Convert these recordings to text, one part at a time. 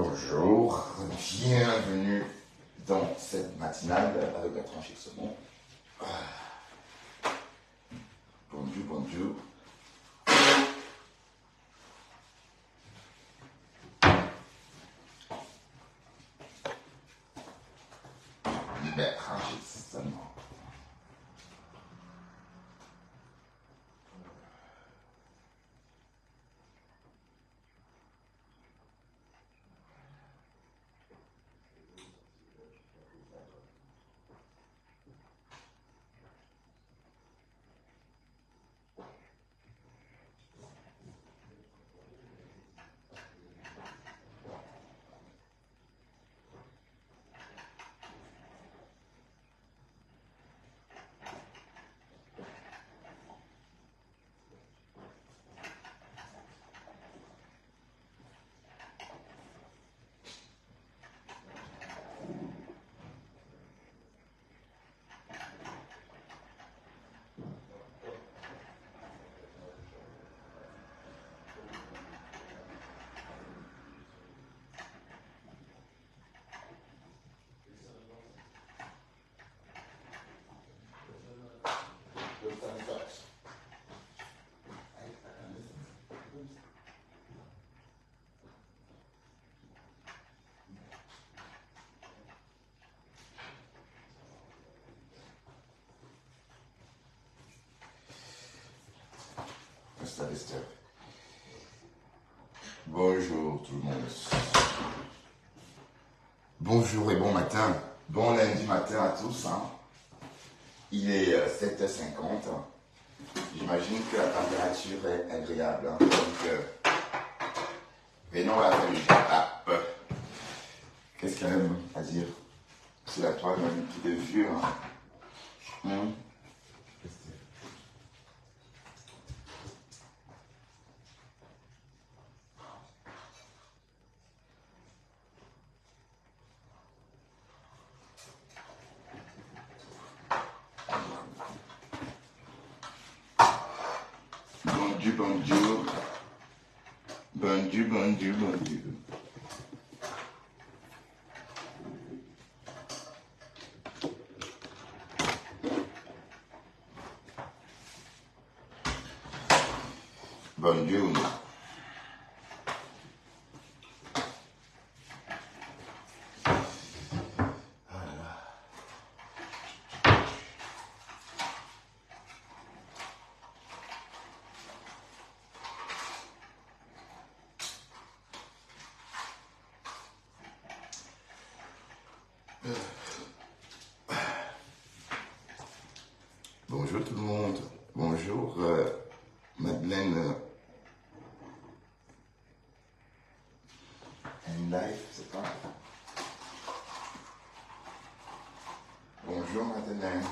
Bonjour, bienvenue dans cette matinale avec la tranchée de saumon. Bonjour, bonjour. La tranchée de saumon. Bonjour tout le monde. Bonjour et bon matin. Bon lundi matin à tous. Il est 7h50. J'imagine que la température est agréable. Donc, venons à la famille. Qu'est-ce qu'il y a à dire? C'est la troisième qui est vieux. Bonjour, bonjour. Bonjour, bonjour, bonjour. Bonjour. Bonjour tout le monde. Bonjour Madeleine. Live, c'est pas. Bonjour Madeleine.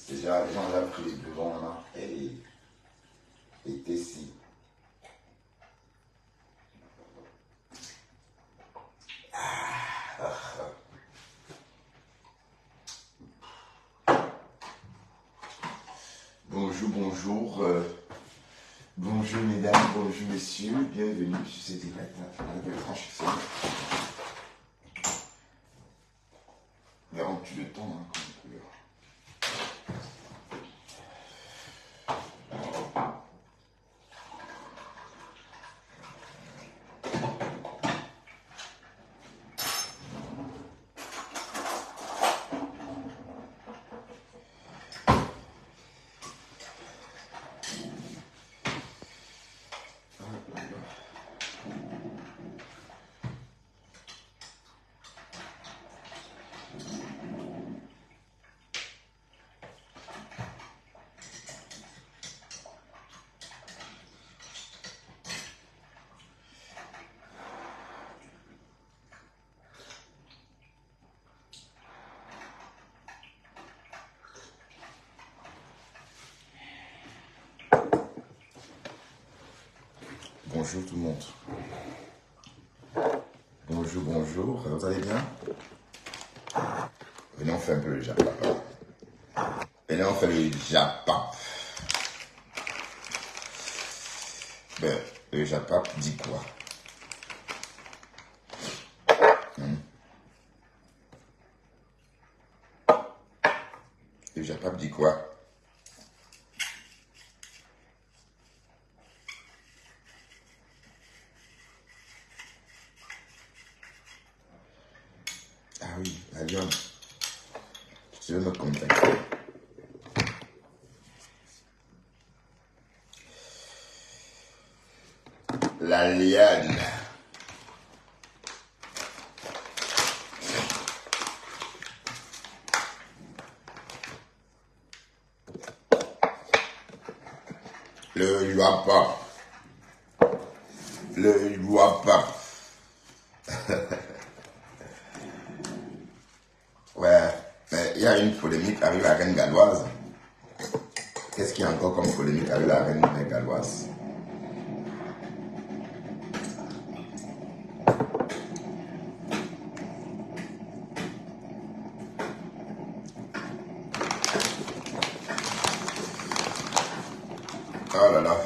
Déjà, les gens ont pris les devants là. Et ici. Bonjour, bonjour. Bonjour mesdames, bonjour messieurs. Bienvenue sur cette direct avec le tranché de saumon. Verrons-tu le temps comme couleur. Bonjour tout le monde. Bonjour, bonjour. Vous allez bien? Venez, on fait un peu le jardin. Maintenant, on fait le japap. Ben, le japap dit quoi? Le japap dit quoi? Ah oui, Allium, tu veux me contacter? La liane. Le yuapa. Le yuapa. Ouais, mais il y a une polémique avec la reine galloise. Qu'est-ce qu'il y a encore comme polémique avec la reine galloise? Oh là là.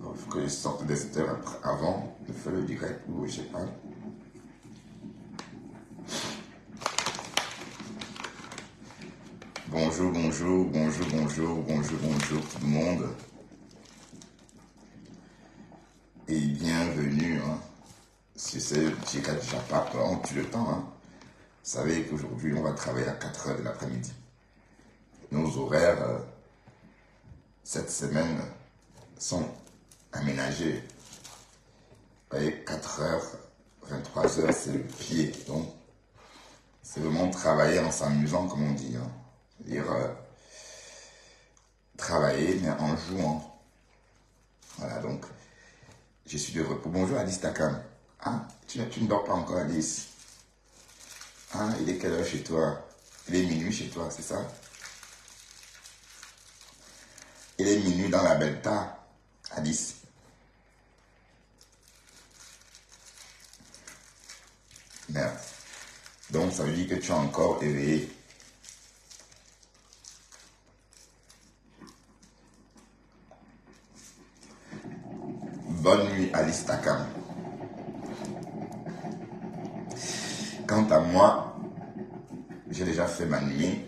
Il faut que je sorte des heures avant de faire le direct ou je sais pas. Bonjour, bonjour, bonjour, bonjour, bonjour, bonjour tout le monde. Et bienvenue sur ce petit japap. On tue le temps. Vous savez qu'aujourd'hui, on va travailler à 4 h de l'après-midi. Nos horaires, cette semaine, sont aménagés. Vous voyez, 4 h, 23 h, c'est le pied. Donc, c'est vraiment travailler en s'amusant, comme on dit. C'est-à-dire, travailler, mais en jouant. Voilà, donc, je suis de repos. Bonjour Alice Takam. Tu ne dors pas encore, Alice? Il est quelle heure chez toi? Il est minuit chez toi, c'est ça? Il est minuit dans la Belta, Alice. Merde. Donc, ça veut dire que tu es encore éveillé. Bonne nuit, Alice Takam. Quant à moi, j'ai déjà fait ma nuit.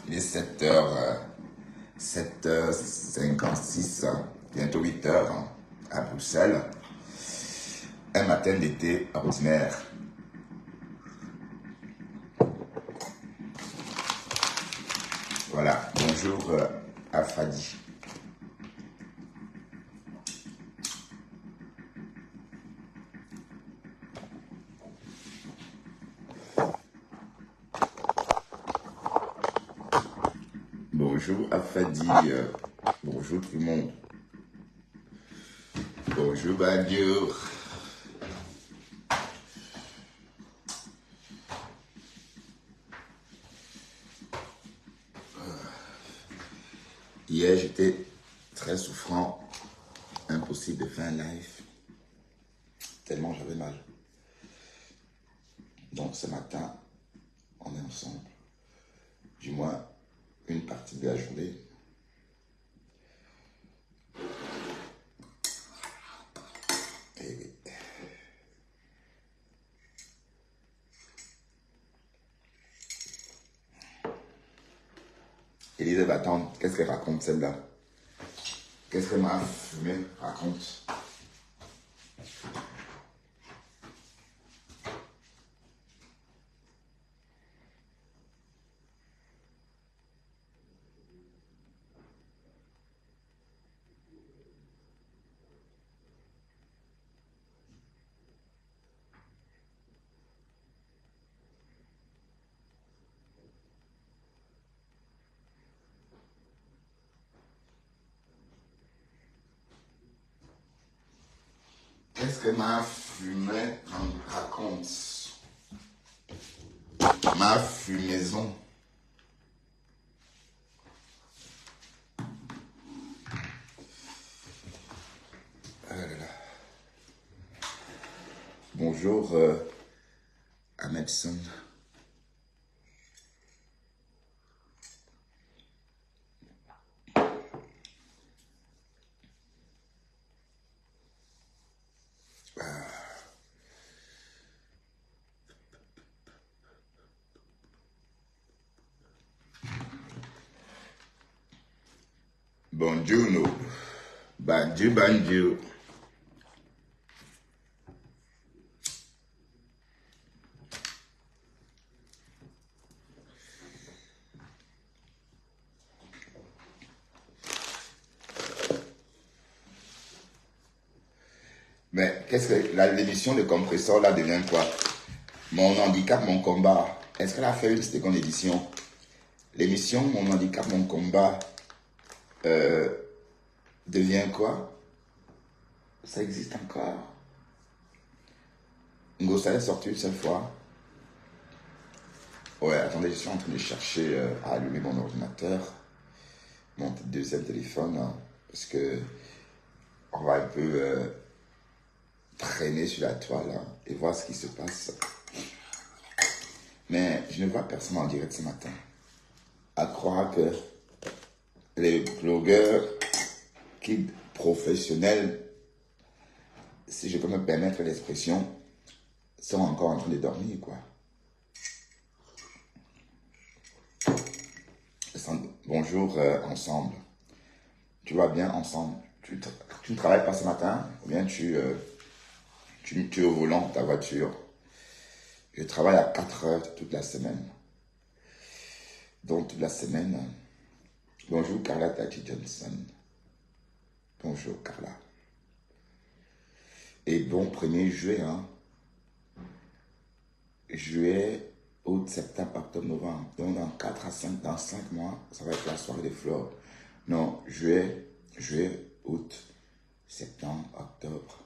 Il est 7h56, bientôt 8h à Bruxelles. Un matin d'été ordinaire. Voilà, bonjour à Fadi. Bonjour à Fadi. Bonjour tout le monde. Bonjour Badio. Hier, j'étais très souffrant. Impossible de faire un live. Tellement j'avais mal. Donc ce matin, on est ensemble. Du moins, une partie de la journée. Et oui. Elisabeth, attends, qu'est-ce qu'elle raconte celle-là? Qu'est-ce que ma fumée raconte? Qu'est-ce que ma fumée raconte? Ma fumaison. Bonjour, Ahmedson. Bonjour, Banjo, Banjo. Mais qu'est-ce que l'émission de compresseur là devient quoi? Mon handicap, mon combat. Est-ce qu'elle a fait une seconde édition? L'émission Mon handicap, mon combat devient quoi? Ça existe encore? Ngossa est sorti une seule fois. Ouais, attendez, je suis en train de chercher à allumer mon ordinateur, mon deuxième téléphone, hein, parce que on va un peu traîner sur la toile hein, et voir ce qui se passe. Mais je ne vois personne en direct ce matin. À croire que les blogueurs qui professionnels, si je peux me permettre l'expression, sont encore en train de dormir, quoi. Bonjour, ensemble. Tu vas bien ensemble? Tu ne travailles pas ce matin? Ou bien tu es au volant de ta voiture? Je travaille à 4 heures toute la semaine. Donc, toute la semaine. Bonjour, Carla Tati Johnson. Bonjour, Carla. Et bon, 1er juillet, hein. Juillet, août, septembre, octobre, novembre. Donc, dans 4 à 5, dans 5 mois, ça va être la soirée des fleurs. Non, juillet, août, septembre, octobre.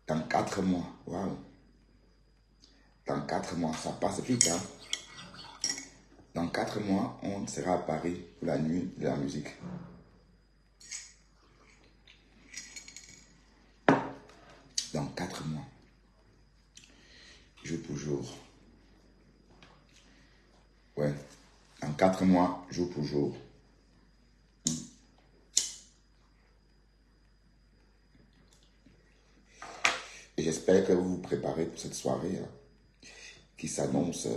Dans 4 mois, waouh. Dans 4 mois, ça passe vite, hein. Dans 4 mois, on sera à Paris pour la nuit de la musique. Dans 4 mois, jour pour jour. Ouais, dans 4 mois, jour pour jour. Et j'espère que vous vous préparez pour cette soirée hein, qui s'annonce.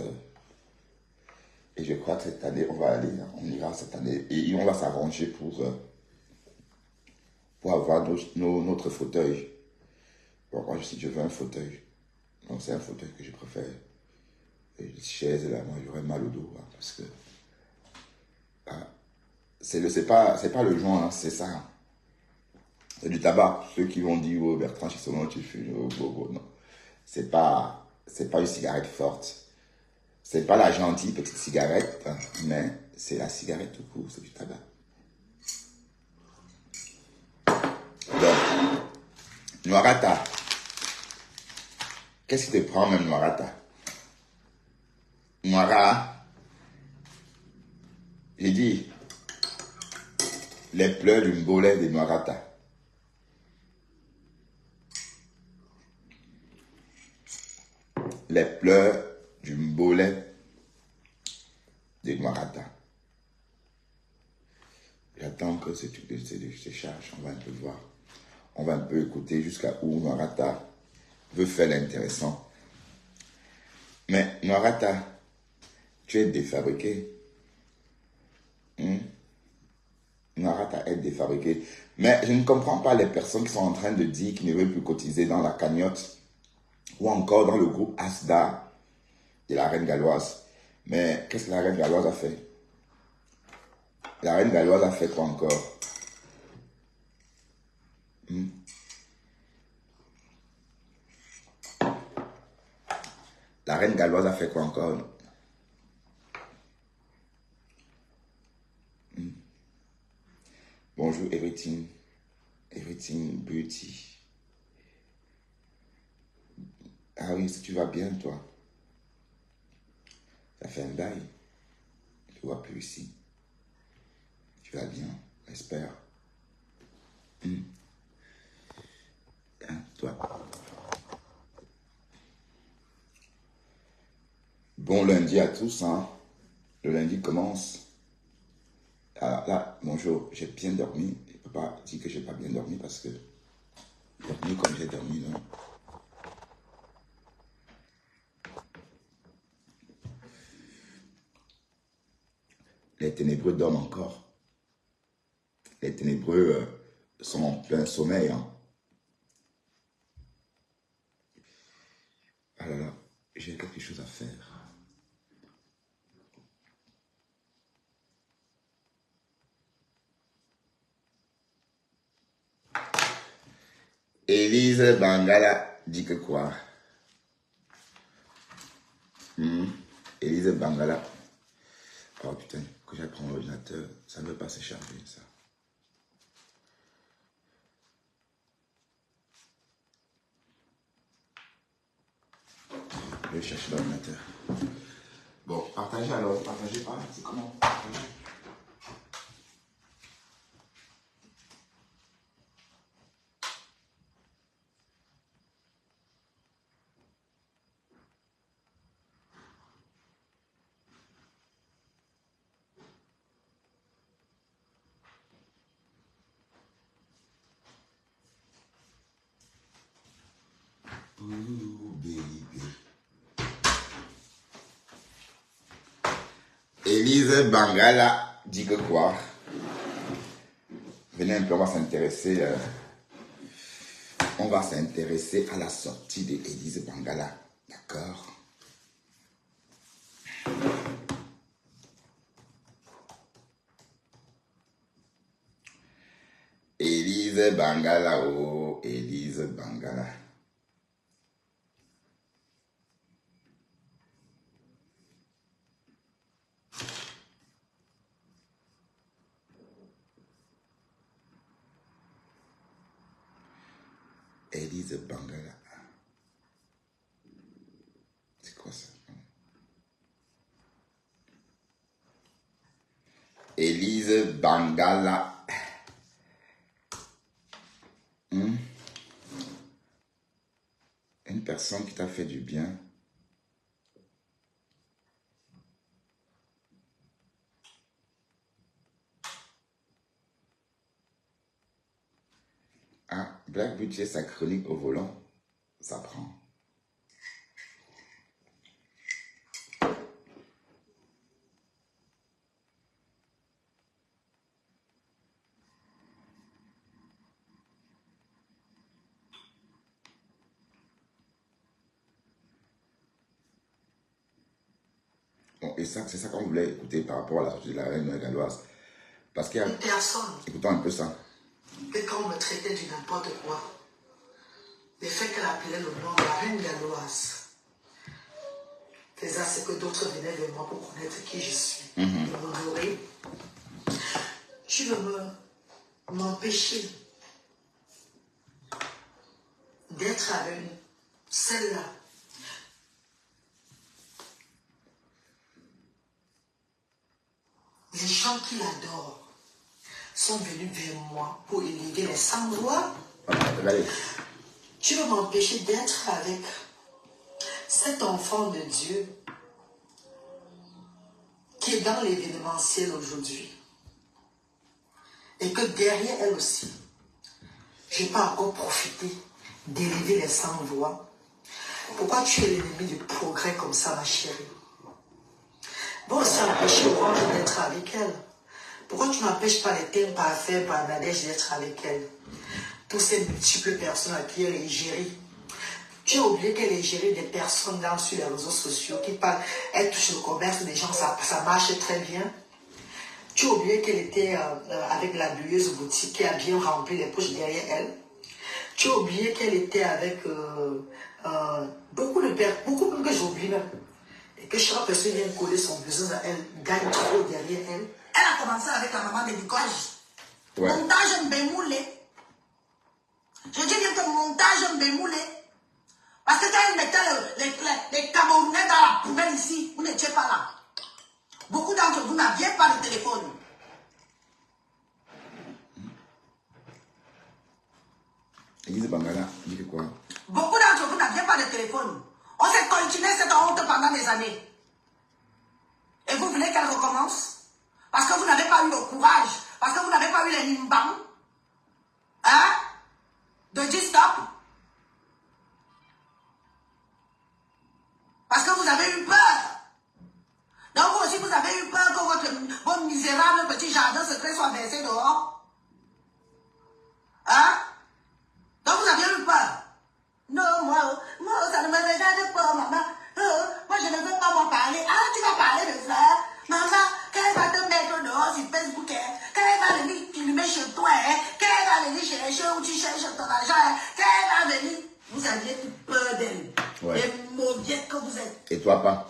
Et je crois que cette année, on va aller, hein, on ira cette année. Et on va s'arranger pour avoir notre fauteuil. Bon, moi, si je veux un fauteuil, donc c'est un fauteuil que je préfère. Et une chaise, là, moi, j'aurais mal au dos. Hein, parce que hein, c'est pas le joint, hein, c'est ça. C'est du tabac. Ceux qui vont dire, oh, Bertrand, chez Solon, tu fumes, oh, oh, oh, non. C'est pas une cigarette forte. C'est pas la gentille petite cigarette, hein, mais c'est la cigarette tout court, c'est du tabac. Donc, Noirata. Qu'est-ce qui te prend même, Noirata? Noira, j'ai dit, les pleurs d'une bolette de Noirata. Les pleurs d'une bolette de Noirata. J'attends que ce truc se charge, on va un peu voir. On va un peu écouter jusqu'à où Noirata veut faire l'intéressant. Mais Noirata, tu es défabriqué. Noirata est défabriqué. Mais je ne comprends pas les personnes qui sont en train de dire qu'ils ne veulent plus cotiser dans la cagnotte ou encore dans le groupe ASDA de la reine galloise. Mais qu'est-ce que la reine galloise a fait? La reine galloise a fait quoi encore? La reine galloise a fait quoi encore? Bonjour, everything beauty. Ah oui, si tu vas bien, toi. Ça fait un bail. Tu ne vois plus ici. Tu vas bien, j'espère. Hein, toi. Bon lundi à tous, hein. Le lundi commence. Alors là, bonjour, j'ai bien dormi. Je ne peux pas dire que j'ai pas bien dormi parce que dormi comme j'ai dormi, non. Les ténébreux dorment encore. Les ténébreux sont en plein sommeil, hein. Ah là là, j'ai quelque chose à faire. Élise Bangala dit que quoi? Élise Bangala. Oh putain, quand j'apprends l'ordinateur, ça ne veut pas se charger, ça. Je vais chercher l'ordinateur. Bon, partagez alors, partagez pas, c'est comment? Partagez. Ooh, baby. Élise Bangala dit que quoi? Venez un peu, on va s'intéresser à la sortie d'Élise Bangala. D'accord? Élise Bangala, oh, Élise Bangala. Élise Bangala. C'est quoi ça? Élise Bangala. Une personne qui t'a fait du bien. Ah, Black Budget, sa chronique au volant, ça prend. Bon, et ça, c'est ça qu'on voulait écouter par rapport à la sortie de la reine galloise. Parce qu'il y a... Une personne. Écoutons un peu ça. Que quand on me traitait du n'importe quoi, le fait qu'elle appelait le nom de la reine galloise faisait à ce que d'autres venaient vers moi pour connaître qui je suis. M'honorer. Je veux m'empêcher d'être avec celle-là. Les gens qui l'adorent sont venus vers moi pour élever les sans-voix. Tu veux m'empêcher d'être avec cet enfant de Dieu qui est dans l'événementiel aujourd'hui. Et que derrière elle aussi, je n'ai pas encore profité d'élever les sans-voix. Pourquoi tu es l'ennemi du progrès comme ça, ma chérie? Bon, ça empêche Orange d'être avec elle. Pourquoi tu n'empêches pas les thèmes parfaits par Nadège d'être avec elle? Toutes ces multiples personnes à qui elle est gérée. Tu as oublié qu'elle est gérée des personnes là sur les réseaux sociaux qui parlent, elle touche le commerce des gens, ça marche très bien. Tu as oublié qu'elle était avec la bueuse boutique qui a bien rempli les poches derrière elle. Tu as oublié qu'elle était avec beaucoup de personnes, beaucoup même que j'oublie même. Et que chaque personne vient coller son business à elle, gagne trop derrière elle. Elle a commencé avec la maman de Bigage. Ouais. Montage Mbemoulé. Je dis bien que montage Mbemoulé. Parce que quand elle mettait les Camerounais dans la poubelle ici, vous n'étiez pas là. Beaucoup d'entre vous n'aviez pas de téléphone. Élise Bangala dit que quoi? Beaucoup d'entre vous n'aviez pas de téléphone. On s'est continué cette honte pendant des années. Et vous voulez qu'elle recommence? Parce que vous n'avez pas eu le courage, parce que vous n'avez pas eu les nimbans, hein, de dire stop. Parce que vous avez eu peur. Donc vous aussi, vous avez eu peur que votre misérable petit jardin secret soit versé dehors. Hein? Donc vous avez eu peur. Non, moi, ça ne me regarde pas, maman. Moi, je ne veux pas m'en parler. Ah, tu vas parler de ça? Maman, quand elle va te mettre dehors sur Facebook, quand elle va venir filmer chez toi, quand elle va venir chercher où tu cherches ton argent, quand elle va venir, vous aviez peur d'elle. Ouais. Les mauviettes que vous êtes. Et toi pas?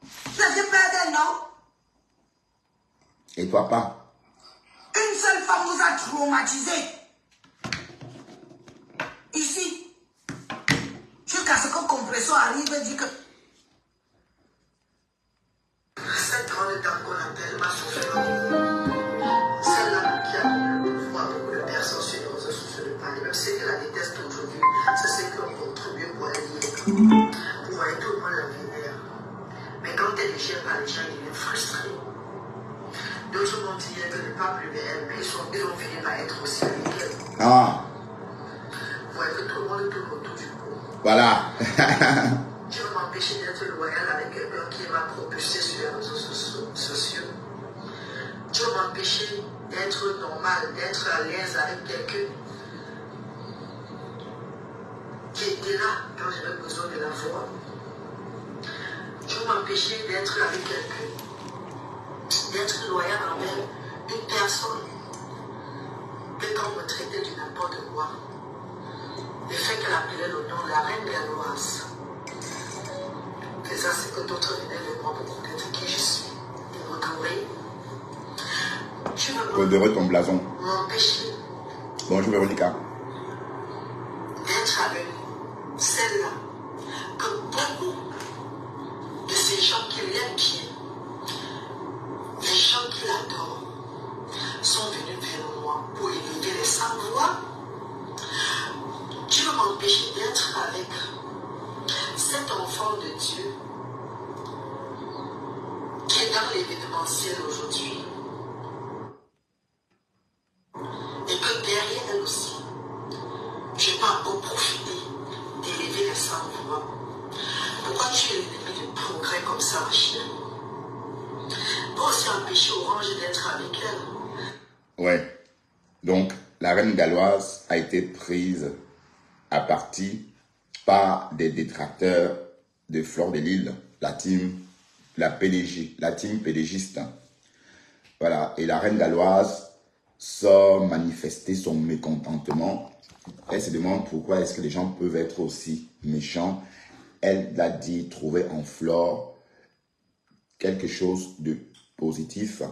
Vous aviez peur d'elle, non? Et toi pas? Une seule femme vous a traumatisé. Ici. Jusqu'à ce que Compresso arrive et dit que cette grande dame qu'on appelle ma souffrance, celle-là qui a le pouvoir, beaucoup de personnes sur les réseaux sociaux de parler, même ceux qui la détestent aujourd'hui, c'est ceux qui ont contribué pour elle dire. Vous voyez, tout le monde la vénère. Mais quand elle ne gère pas les gens, ils deviennent frustrés. D'autres m'ont dit que ne pas plus elle, mais ils ont fini par être aussi avec elle. Ah. Vous voyez que tout le monde tourne autour du pot. Voilà. Je veux m'empêcher d'être loyal avec quelqu'un qui m'a propulsé sur les réseaux sociaux. Je veux m'empêcher d'être normal, d'être à l'aise avec quelqu'un qui était là quand j'avais besoin de la voir. Je veux m'empêcher d'être avec quelqu'un, d'être loyal envers une personne que quand on me traitait du n'importe quoi, le fait qu'elle appelait le nom de la reine galloise. Et ça, c'est que d'autres venaient de moi pour connaître qui je suis. Et vous trouvez, je Redorer ton blason. m'empêcher Bonjour Véronica. d'être avec celle-là, que beaucoup de ces gens qui l'aiment bien, les gens qui l'adorent, sont venus vers moi pour élever les sans-voix. Je veux m'empêcher d'être avec cet enfant de Dieu qui est dans l'événementiel aujourd'hui. Et que derrière elle aussi, je peux encore profiter d'élever les sans-voix. Pourquoi tu es l'ennemi du progrès comme ça, ma chérie? Pour aussi empêcher Orange d'être avec elle. Ouais. Donc, la reine galloise a été prise à partie par des détracteurs de Fleur de Lille, la team PDGiste. Voilà. Et la reine galloise sort manifester son mécontentement. Elle se demande pourquoi est-ce que les gens peuvent être aussi méchants. Elle l'a dit, trouver en Flore quelque chose de positif.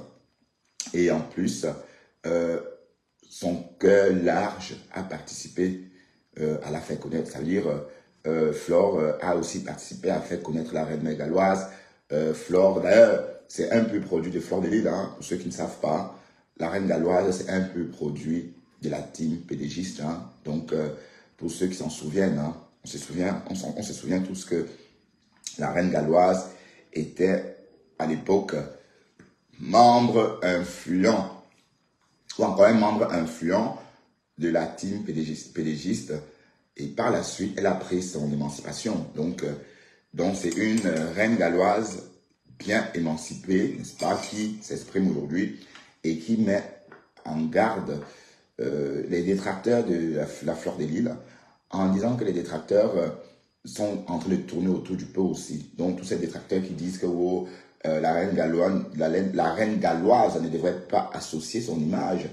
Et en plus, son cœur large a participé à la faire connaître. Ça veut dire, Flore a aussi participé à faire connaître la reine galloise. Flore, d'ailleurs, c'est un peu produit de Fleur de Lille, hein, pour ceux qui ne savent pas. La reine galloise, c'est un peu produit de la team PDGiste. Hein. Donc, pour ceux qui s'en souviennent, hein, on se souvient tous que la reine galloise était à l'époque membre influent, ou encore un membre influent de la team PDGiste. Et par la suite, elle a pris son émancipation. Donc c'est une reine galloise bien émancipée, n'est-ce pas, qui s'exprime aujourd'hui et qui met en garde les détracteurs de la Fleur de Lille, en disant que les détracteurs sont en train de tourner autour du pot aussi. Donc tous ces détracteurs qui disent que la reine galloise ne devrait pas associer son image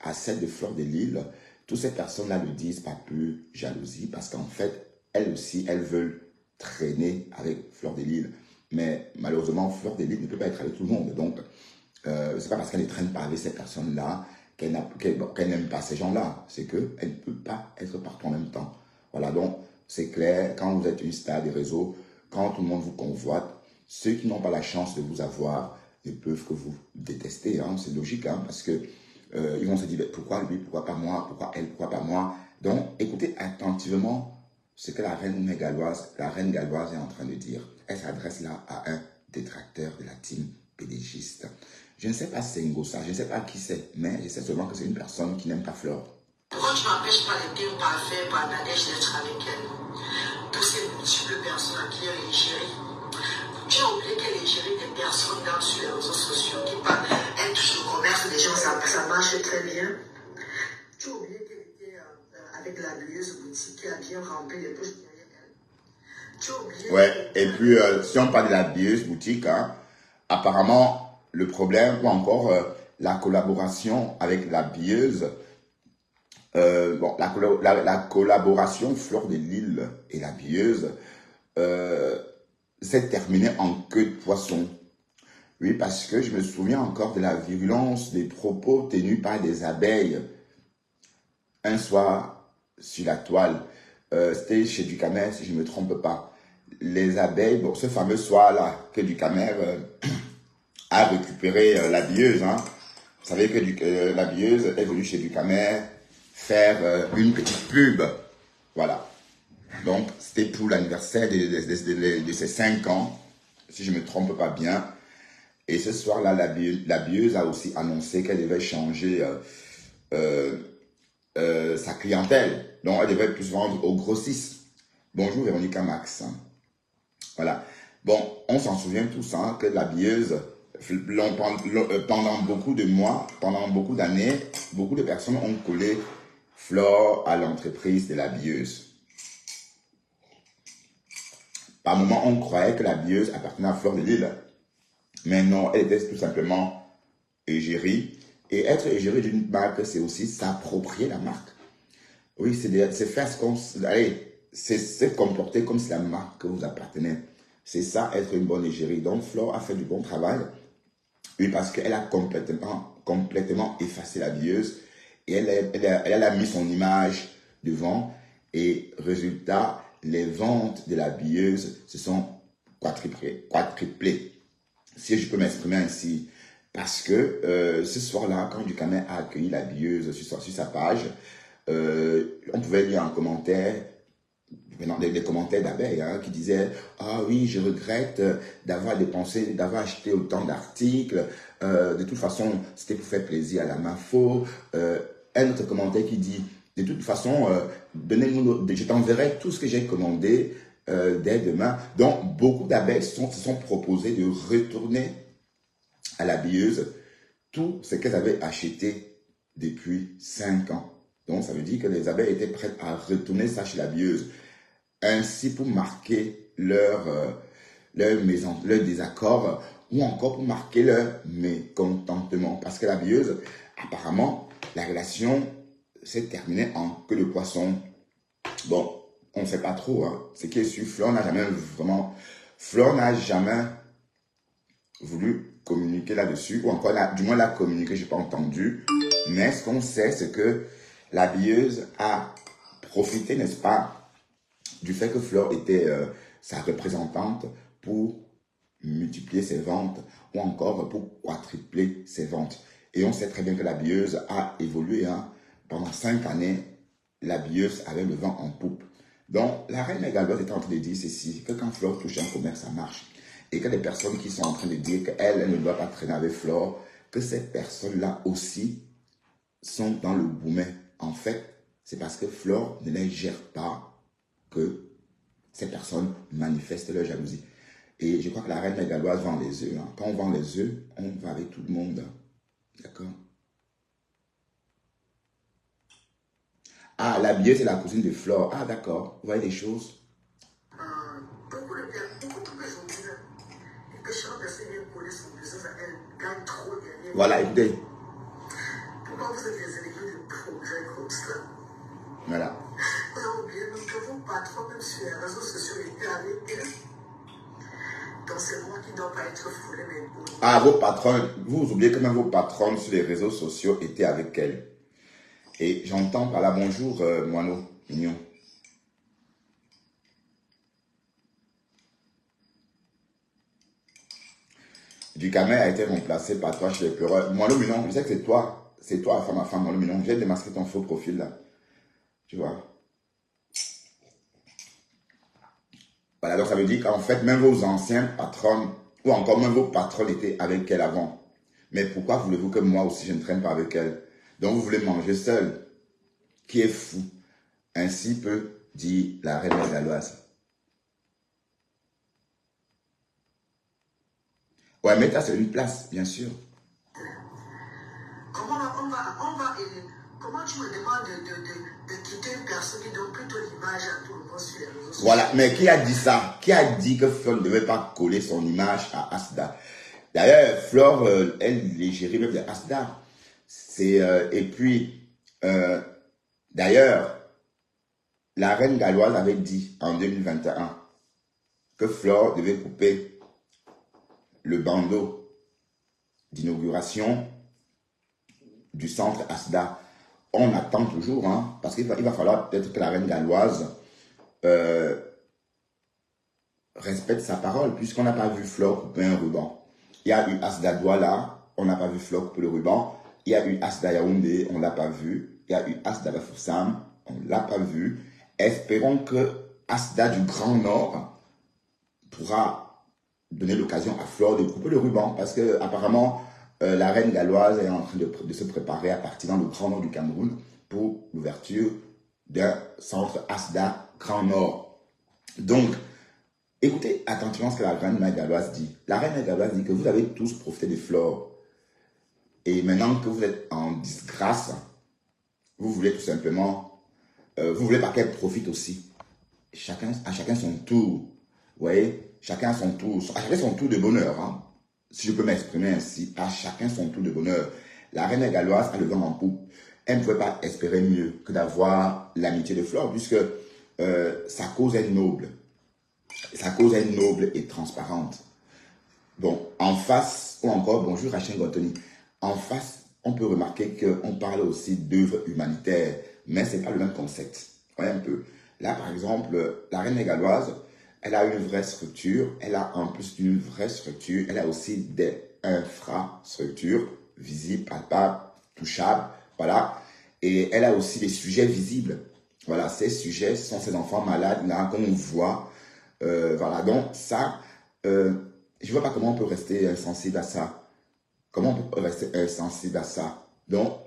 à celle de Fleur de Lille, toutes ces personnes-là le disent par pure jalousie, parce qu'en fait, elles aussi, elles veulent traîner avec Fleur de Lille. Mais malheureusement, Fleur de Lille ne peut pas être avec tout le monde. Donc, c'est pas parce qu'elle ne traîne pas avec ces personnes-là qu'elle n'aime pas ces gens-là. C'est qu'elle ne peut pas être partout en même temps. Voilà, donc c'est clair, quand vous êtes une star des réseaux, quand tout le monde vous convoite, ceux qui n'ont pas la chance de vous avoir ne peuvent que vous détester. Hein. C'est logique, hein, parce que ils vont se dire, pourquoi lui, pourquoi pas moi, pourquoi elle, pourquoi pas moi. Donc, écoutez attentivement ce que la reine galloise est en train de dire. Elle s'adresse là à un détracteur de la team pédégiste. Je ne sais pas si c'est Ngossa, je ne sais pas qui c'est, mais je sais seulement que c'est une personne qui n'aime pas Flore. Pourquoi tu m'empêches pas les thèmes parfaits par Nadège d'être avec elle? Tous ces multiples personnes à qui elle est gérée. Tu as oublié qu'elle est gérée des personnes sur les réseaux sociaux qui parlent. Elle touche le commerce des gens, ça marche très bien. Tu as oublié qu'elle était avec la bueuse boutique qui a bien rempli les poches derrière elle. Tu as oublié. Ouais, et puis si on parle de la bueuse boutique, hein, apparemment le problème ou encore la collaboration avec la bueuse. Bon, la collaboration Flore de Lille et la billeuse s'est terminée en queue de poisson. Oui, parce que je me souviens encore de la virulence des propos tenus par des abeilles un soir sur la toile. C'était chez Ducamer, si je ne me trompe pas. Les abeilles, bon, ce fameux soir-là, que Ducamer a récupéré la billeuse. Hein. Vous savez que la billeuse est venue chez Ducamer faire une petite pub. Voilà. Donc, c'était pour l'anniversaire de ses 5 ans, si je ne me trompe pas bien. Et ce soir-là, la billeuse a aussi annoncé qu'elle devait changer sa clientèle. Donc, elle devait plus vendre aux grossistes. Bonjour, Véronica Max. Voilà. Bon, on s'en souvient tous, hein, que la billeuse, pendant beaucoup de mois, pendant beaucoup d'années, beaucoup de personnes ont collé Flore à l'entreprise de la billeuse. Par moments, on croyait que la billeuse appartenait à Flore de Lille. Mais non, elle était tout simplement égérie. Et être égérie d'une marque, c'est aussi s'approprier la marque. Oui, c'est faire ce qu'on... Allez, c'est se comporter comme si la marque vous appartenait. C'est ça, être une bonne égérie. Donc, Flore a fait du bon travail. Oui, parce qu'elle a complètement effacé la billeuse. Et elle a mis son image devant. Et résultat, les ventes de la billeuse se sont quadruplées. Si je peux m'exprimer ainsi. Parce que ce soir-là, quand Ducamer a accueilli la billeuse sur sa page, on pouvait lire en commentaire, des commentaires d'abeilles hein, qui disaient « Ah oui, je regrette d'avoir dépensé, d'avoir acheté autant d'articles. De toute façon, c'était pour faire plaisir à la MAFO. » Un autre commentaire qui dit « De toute façon, je t'enverrai tout ce que j'ai commandé dès demain. » Donc, beaucoup d'abeilles se sont proposées de retourner à la billeuse tout ce qu'elles avaient acheté depuis 5 ans. Donc, ça veut dire que les abeilles étaient prêtes à retourner ça chez la billeuse. Ainsi, pour marquer leur désaccord ou encore pour marquer leur mécontentement. Parce que la billeuse, apparemment, la relation s'est terminée en queue de poisson. Bon, on ne sait pas trop. Hein. Ce qui est sûr, Flore n'a jamais voulu communiquer là-dessus, ou encore, du moins, l'a communiqué, je n'ai pas entendu. Mais ce qu'on sait, c'est que la billeuse a profité, n'est-ce pas, du fait que Flore était sa représentante pour multiplier ses ventes ou encore pour quadrupler ses ventes. Et on sait très bien que la billeuse a évolué. Hein. Pendant 5 années, la billeuse avait le vent en poupe. Donc, la reine Galloise était en train de dire ceci, que quand Flore touche un commerce, ça marche. Et que les personnes qui sont en train de dire qu'elle ne doit pas traîner avec Flore, que ces personnes-là aussi sont dans le boumet. En fait, c'est parce que Flore ne les gère pas que ces personnes manifestent leur jalousie. Et je crois que la reine Galloise vend les œufs. Hein. Quand on vend les œufs, on va avec tout le monde. D'accord? Ah, la billeuse, c'est la cousine de Flore. Ah, d'accord. Vous voyez les choses? Beaucoup de personnes que chaque personne vient coller son business à elle gagne trop derrière. Voilà, écoutez. Pourquoi vous êtes des éléments de progrès comme ça? Voilà. Vous avez oublié même que vos patrons, même sur les réseaux sociaux, étaient avec elle. Donc c'est moi qui ne dois pas être foulé, mais pour... Ah, vos patrons, vous oubliez que même vos patrons sur les réseaux sociaux étaient avec elle. Et j'entends par là, bonjour, Moineau, mignon. Ducamer a été remplacé par toi chez les pleureurs. Moineau, mignon, je sais que c'est toi, ma femme, Moineau, mignon. Je viens de démasquer ton faux profil là. Tu vois. Voilà, donc ça veut dire qu'en fait, même vos anciens patrons Ou encore même vos patrons étaient avec elle avant. Mais pourquoi voulez-vous que moi aussi je ne traîne pas avec elle? Donc vous voulez manger seul. Qui est fou? Ainsi peut dire la reine galloise. Ouais, mais c'est une place, bien sûr. Comment tu me demandes de quitter une personne qui donne plutôt l'image à tout le monde sur les réseaux sociaux? Voilà, mais qui a dit ça? Qui a dit que Flore ne devait pas coller son image à Asda? D'ailleurs, Flore, elle est gérée même de Asda. Et puis, d'ailleurs, la reine galloise avait dit en 2021 que Flore devait couper le bandeau d'inauguration du centre Asda. On attend toujours, hein, parce qu'il va falloir peut-être que la reine galloise respecte sa parole, puisqu'on n'a pas vu Flore couper un ruban. Il y a eu Asda Douala, on n'a pas vu Flore couper le ruban. Il y a eu Asda Yaoundé, on ne l'a pas vu. Il y a eu Asda Bafoussam, on ne l'a pas vu. Espérons que Asda du Grand Nord pourra donner l'occasion à Flore de couper le ruban, parce que apparemment la reine galloise est en train de se préparer à partir dans le Grand Nord du Cameroun pour l'ouverture d'un centre Asda Grand Nord. Donc, écoutez attentivement ce que la reine galloise dit. La reine galloise dit que vous avez tous profité de Flore. Et maintenant que vous êtes en disgrâce, vous voulez tout simplement, vous voulez pas qu'elle profite aussi. À chacun son tour. Vous voyez, chacun a son tour. À chacun son tour de bonheur. Hein. Si je peux m'exprimer ainsi, à chacun son tour de bonheur. La reine galloise a le vent en poupe. Elle ne pouvait pas espérer mieux que d'avoir l'amitié de Flore, puisque sa cause est noble. Sa cause est noble et transparente. Bon, en face, ou encore, bonjour Rachel Gontoni, en face, on peut remarquer qu'on parle aussi d'œuvres humanitaires, mais ce n'est pas le même concept. Voyez un peu. Là, par exemple, la reine galloise, elle a une vraie structure, elle a en plus d'une vraie structure, elle a aussi des infrastructures visibles, palpables, touchables, voilà. Et elle a aussi des sujets visibles. Voilà, ces sujets sont ces enfants malades là qu'on voit. Voilà, donc ça, je ne vois pas comment on peut rester insensible à ça. Comment on peut rester insensible à ça? Donc,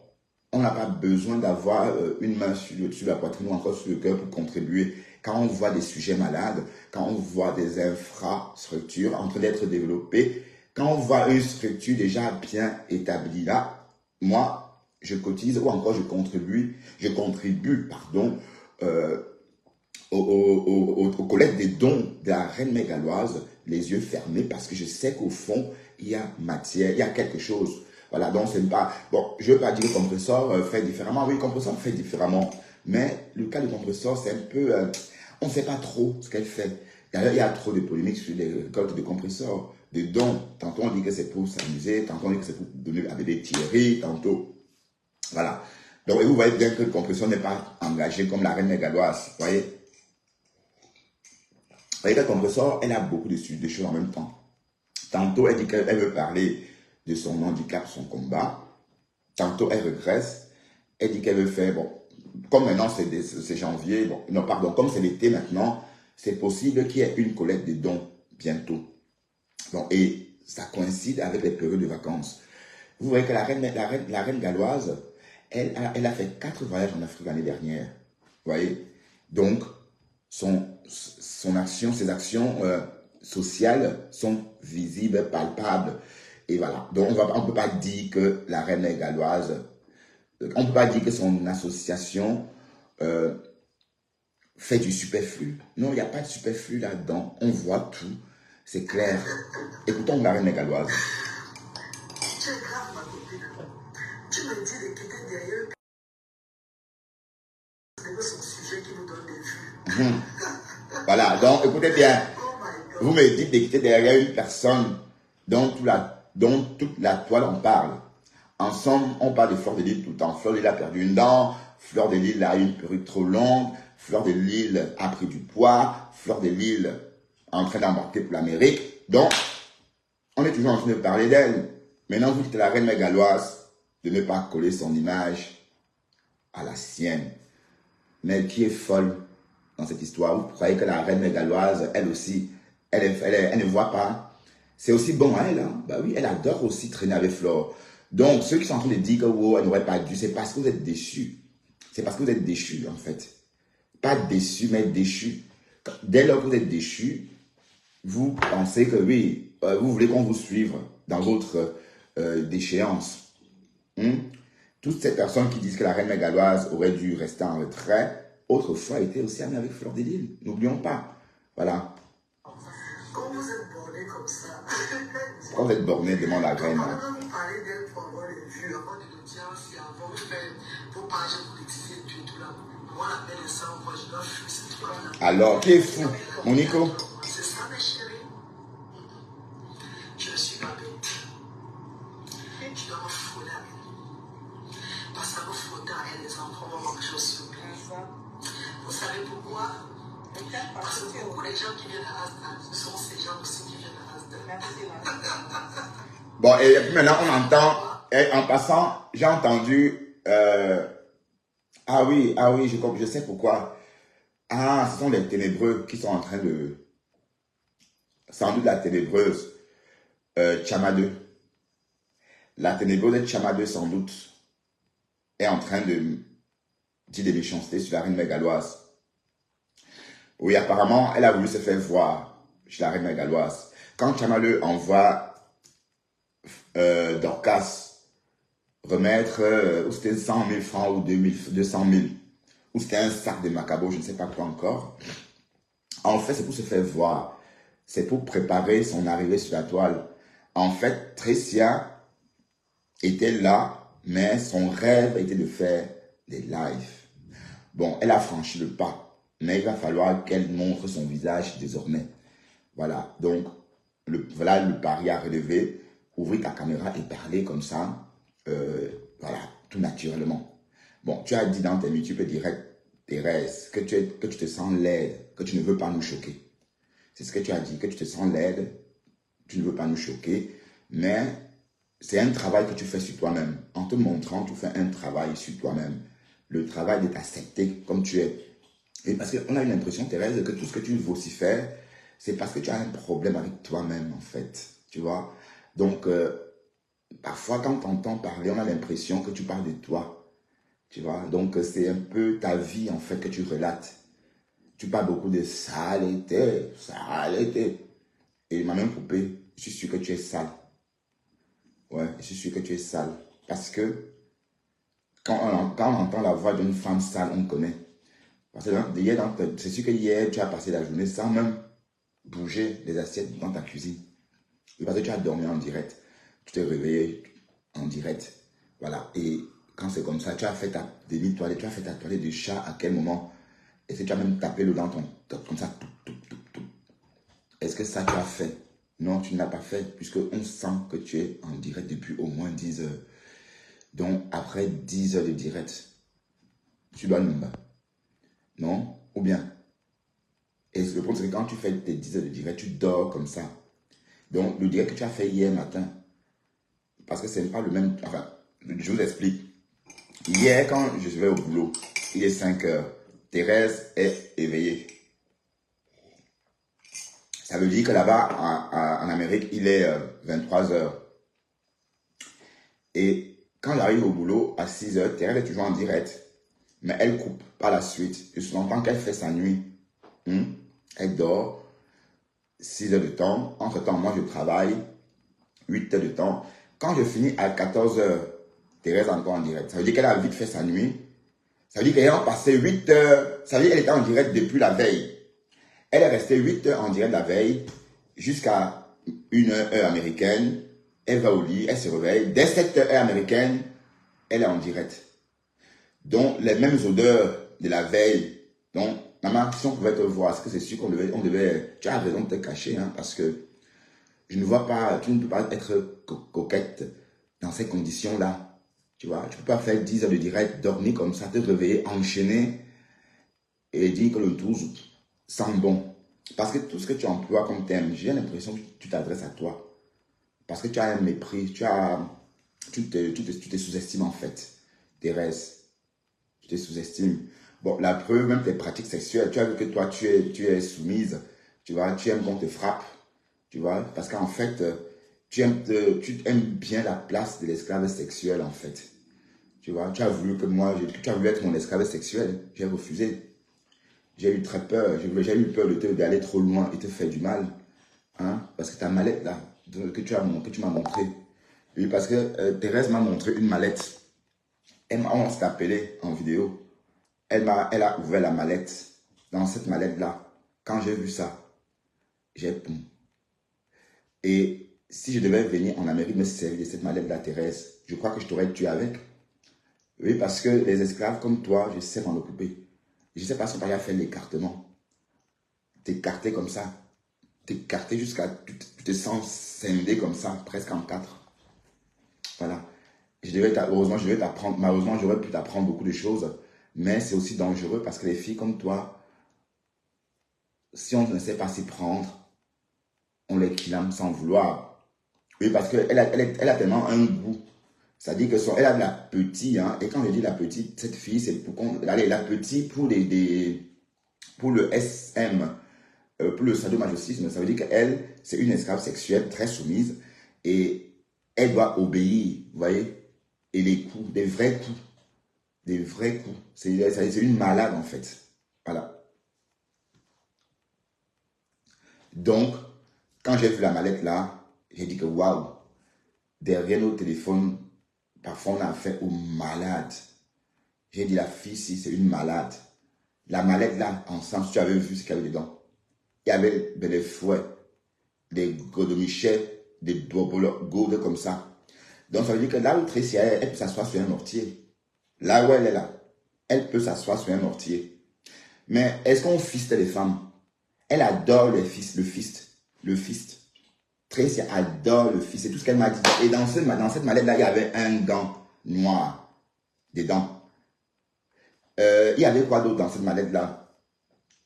on n'a pas besoin d'avoir une main sur la poitrine ou encore sur le cœur pour contribuer. Quand on voit des sujets malades, quand on voit des infrastructures en train d'être développées, quand on voit une structure déjà bien établie là, moi, je cotise ou encore je contribue, aux collectes des dons de la reine galloise, les yeux fermés, parce que je sais qu'au fond, il y a matière, il y a quelque chose. Voilà, donc c'est pas... Bon, je ne veux pas dire que Compressor fait différemment. Oui, Compressor fait différemment. Mais le cas de Compressor, c'est un peu... on ne sait pas trop ce qu'elle fait. D'ailleurs, il y a trop de polémiques sur les récoltes de Compressor, de dons. Tantôt, on dit que c'est pour s'amuser, tantôt, on dit que c'est pour donner à bébé Thierry, tantôt... Voilà. Donc, et vous voyez bien que le Compressor n'est pas engagé comme la reine galloise. Vous voyez? Vous voyez que le Compressor, elle a beaucoup de choses en même temps. Tantôt, elle dit qu'elle veut parler de son handicap, son combat. Tantôt, elle regresse. Elle dit qu'elle veut faire, bon, comme maintenant c'est janvier, bon, non, pardon, comme c'est l'été maintenant, c'est possible qu'il y ait une collecte de dons bientôt. Bon, et ça coïncide avec les périodes de vacances. Vous voyez que la reine galloise, elle a fait 4 voyages en Afrique l'année dernière. Vous voyez? Donc, son action, ses actions sociales sont visibles, palpables. Et voilà. Donc, on ne peut pas dire que la reine galloise, on ne peut pas dire que son association fait du superflu. Non, il n'y a pas de superflu là-dedans. On voit tout. C'est clair. Écoutons la reine galloise. Tu es grave, ma copine. Tu me dis de quitter derrière. C'est son sujet qui nous donne des vues. Voilà, donc écoutez bien. Vous me dites de quitter derrière une personne dont toute la toile en parle. Ensemble, on parle de Fleur de Lille tout le temps. Fleur de Lille a perdu une dent, Fleur de Lille a une perruque trop longue, Fleur de Lille a pris du poids, Fleur de Lille est en train d'embarquer pour l'Amérique. Donc, on est toujours en train de parler d'elle. Maintenant, vous dites à la reine galloise de ne pas coller son image à la sienne. Mais qui est folle dans cette histoire? Vous croyez que la reine galloise, elle aussi, elle ne voit pas C'est aussi bon à elle. Hein? Bah oui, elle adore aussi traîner avec Flore. Donc, ceux qui sont en train de dire que wow, elle n'aurait pas dû, c'est parce que vous êtes déçus. C'est parce que vous êtes déchus, en fait. Pas déçus, mais déchus. Dès lors que vous êtes déchus, vous pensez que oui, vous voulez qu'on vous suive dans votre déchéance. Toutes ces personnes qui disent que la reine mégaloise aurait dû rester en retrait, autrefois était aussi amie avec Fleur de Lys. N'oublions pas. Voilà. Quand vous êtes borné comme ça, Quand vous êtes borné, demande la reine. Hein. quand vous parlez d'elle pour avoir les vues, avant de nous dire si avant de faire vos pages politiques et tout là, moi la belle ça, moi je dois fuir ce truc-là. Alors, qui est fou? Monico? C'est ça mes chéris. Je ne suis pas bête. Je dois me frôler à elle. Parce qu'à me frotter à elle, les enfants vont marcher aussi au pays. Vous savez pourquoi? Parce que beaucoup de gens qui viennent à Asda, ce sont ces gens aussi qui viennent à Asda. Bon, et puis maintenant, on entend, et en passant, j'ai entendu, ah oui, je sais pourquoi. Ah, ce sont les ténébreux qui sont en train de, sans doute la ténébreuse, Chama 2. La ténébreuse de Chama 2, sans doute, est en train de dire des méchancetés sur la reine mégaloise. Oui, apparemment, elle a voulu se faire voir chez la reine mégaloise. Quand Chama 2 envoie Dorcas remettre, ou c'était 100 000 francs ou 200 000, ou c'était un sac de macabo, je ne sais pas quoi encore. En fait, c'est pour se faire voir. C'est pour préparer son arrivée sur la toile. En fait, Tricia était là, mais son rêve était de faire des lives. Bon, elle a franchi le pas, mais il va falloir qu'elle montre son visage désormais. Voilà, donc, voilà le pari à relever. Ouvrir ta caméra et parler comme ça, voilà, tout naturellement. Bon, tu as dit dans tes multiples directs, Thérèse, que tu te sens laide, que tu ne veux pas nous choquer. C'est ce que tu as dit, que tu te sens laide, tu ne veux pas nous choquer, mais c'est un travail que tu fais sur toi-même. En te montrant, tu fais un travail sur toi-même. Le travail de t'accepter comme tu es. Et parce qu'on a une impression, Thérèse, que tout ce que tu vocifères, c'est parce que tu as un problème avec toi-même, en fait. Tu vois? Donc, parfois, quand on t'entend parler, on a l'impression que tu parles de toi. Tu vois? Donc, c'est un peu ta vie, en fait, que tu relates. Tu parles beaucoup de saleté, saleté. Et ma même poupée, je suis sûr que tu es sale. Ouais, je suis sûr que tu es sale. Parce que quand on entend la voix d'une femme sale, on connaît. Parce que c'est sûr que hier, tu as passé la journée sans même bouger les assiettes dans ta cuisine. Et parce que tu as dormi en direct. Tu t'es réveillé en direct. Voilà. Et quand c'est comme ça, tu as fait ta demi-toilette, tu as fait ta toilette de chat à quel moment? Est-ce que tu as même tapé le dent comme ça? Est-ce que ça tu as fait? Non, tu ne l'as pas fait, puisque on sent que tu es en direct depuis au moins 10 heures. Donc, après 10 heures de direct, tu dois nous battre. Non? Ou bien? Et le problème, c'est que quand tu fais tes 10 heures de direct, tu dors comme ça. Donc, le direct que tu as fait hier matin, parce que ce n'est pas le même... Enfin, je vous explique. Hier, quand je vais au boulot, il est 5 heures. Thérèse est éveillée. Ça veut dire que là-bas, en Amérique, il est 23 heures. Et quand j'arrive au boulot à 6 heures, Thérèse est toujours en direct. Mais elle coupe par la suite. Je sous-entends qu'elle fait sa nuit. Elle dort 6 heures de temps. Entre-temps, moi, je travaille 8 heures de temps. Quand je finis à 14 heures, Thérèse est encore en direct. Ça veut dire qu'elle a vite fait sa nuit. Ça veut dire qu'elle a passé 8 heures. Ça veut dire qu'elle était en direct depuis la veille. Elle est restée 8 heures en direct la veille jusqu'à 1 heure américaine. Elle va au lit, elle se réveille. Dès 7 heures américaine, elle est en direct. Donc, les mêmes odeurs de la veille. Donc, maman, si on pouvait te voir, parce que c'est sûr qu'on devait... Tu as raison de te cacher, hein, parce que je ne vois pas, tu ne peux pas être coquette dans ces conditions-là. Tu vois, tu ne peux pas faire 10 heures de direct, dormir comme ça, te réveiller, enchaîner et dire que le tout sent bon. Parce que tout ce que tu emploies comme thème, j'ai l'impression que tu t'adresses à toi. Parce que tu as un mépris, tu te sous-estimes en fait. Thérèse, tu te sous-estimes. Bon, la preuve, même tes pratiques sexuelles, tu as vu que toi, tu es soumise. Tu vois, tu aimes qu'on te frappe. Tu vois, parce qu'en fait, tu aimes bien la place de l'esclave sexuel, en fait. Tu vois, tu as voulu que moi, tu as voulu être mon esclave sexuel. J'ai refusé. J'ai eu très peur. J'ai eu peur d'aller trop loin et te faire du mal. Hein? Parce que ta mallette là, que tu m'as montré. Oui, parce que Thérèse m'a montré une mallette. On s'est appelé en vidéo. Elle a ouvert la mallette. Dans cette mallette là, quand j'ai vu ça, j'ai poum. Et si je devais venir en Amérique me servir de cette mallette là, Thérèse, je crois que je t'aurais tué avec. Oui, parce que les esclaves comme toi, je sais m'en occuper. Je ne sais pas si on va faire l'écartement. T'écarter comme ça. T'écarter jusqu'à... Tu te sens scindé comme ça, presque en quatre. Voilà. Heureusement, je devais t'apprendre. Malheureusement, j'aurais pu t'apprendre beaucoup de choses. Mais c'est aussi dangereux parce que les filles comme toi, si on ne sait pas s'y prendre, on les killame sans vouloir. Oui, parce qu'elle a tellement un goût. Ça dit que elle a de la petite, hein, et quand je dis la petite, cette fille, c'est pour la petite pour pour le SM, pour le sadomasochisme, ça veut dire qu'elle, c'est une esclave sexuelle très soumise et elle doit obéir, vous voyez, et les coups, des vrais coups, c'est une malade en fait, voilà. Donc, quand j'ai vu la mallette là, j'ai dit que waouh, derrière nos téléphones, parfois on a affaire aux malades. J'ai dit la fille, si c'est une malade. La mallette là, ensemble, si tu avais vu ce qu'il y avait dedans, il y avait des fouets, des godomichets, des gourdes comme ça. Donc ça veut dire que là où Tracy, elle peut s'asseoir sur un mortier. Là où elle est là, elle peut s'asseoir sur un mortier. Mais est-ce qu'on fiste les femmes? Elle adore le fist. Tracy adore le fist, c'est tout ce qu'elle m'a dit. Et dans cette mallette-là, il y avait un gant noir dedans. Il y avait quoi d'autre dans cette mallette-là?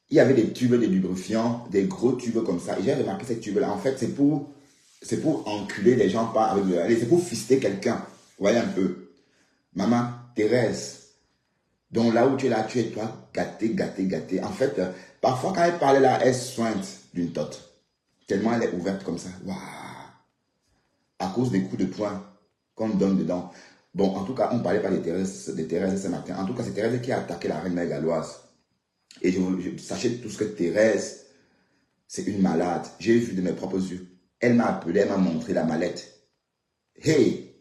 Il y avait des tubes de lubrifiant, des gros tubes comme ça. Et j'ai remarqué ces tubes-là. En fait, c'est pour enculer les gens, pas avec le... C'est pour fister quelqu'un. Vous voyez un peu. Maman, Thérèse, donc là où tu es là, tu es toi, gâté. En fait, parfois quand elle parle là, elle sointe d'une tote. Tellement elle est ouverte comme ça. Waouh! À cause des coups de poing qu'on donne dedans. Bon, en tout cas, on ne parlait pas de Thérèse ce matin. En tout cas, c'est Thérèse qui a attaqué la reine mère galloise. Et sachez tous que Thérèse, c'est une malade. J'ai vu de mes propres yeux. Elle m'a appelé, elle m'a montré la mallette. Hey!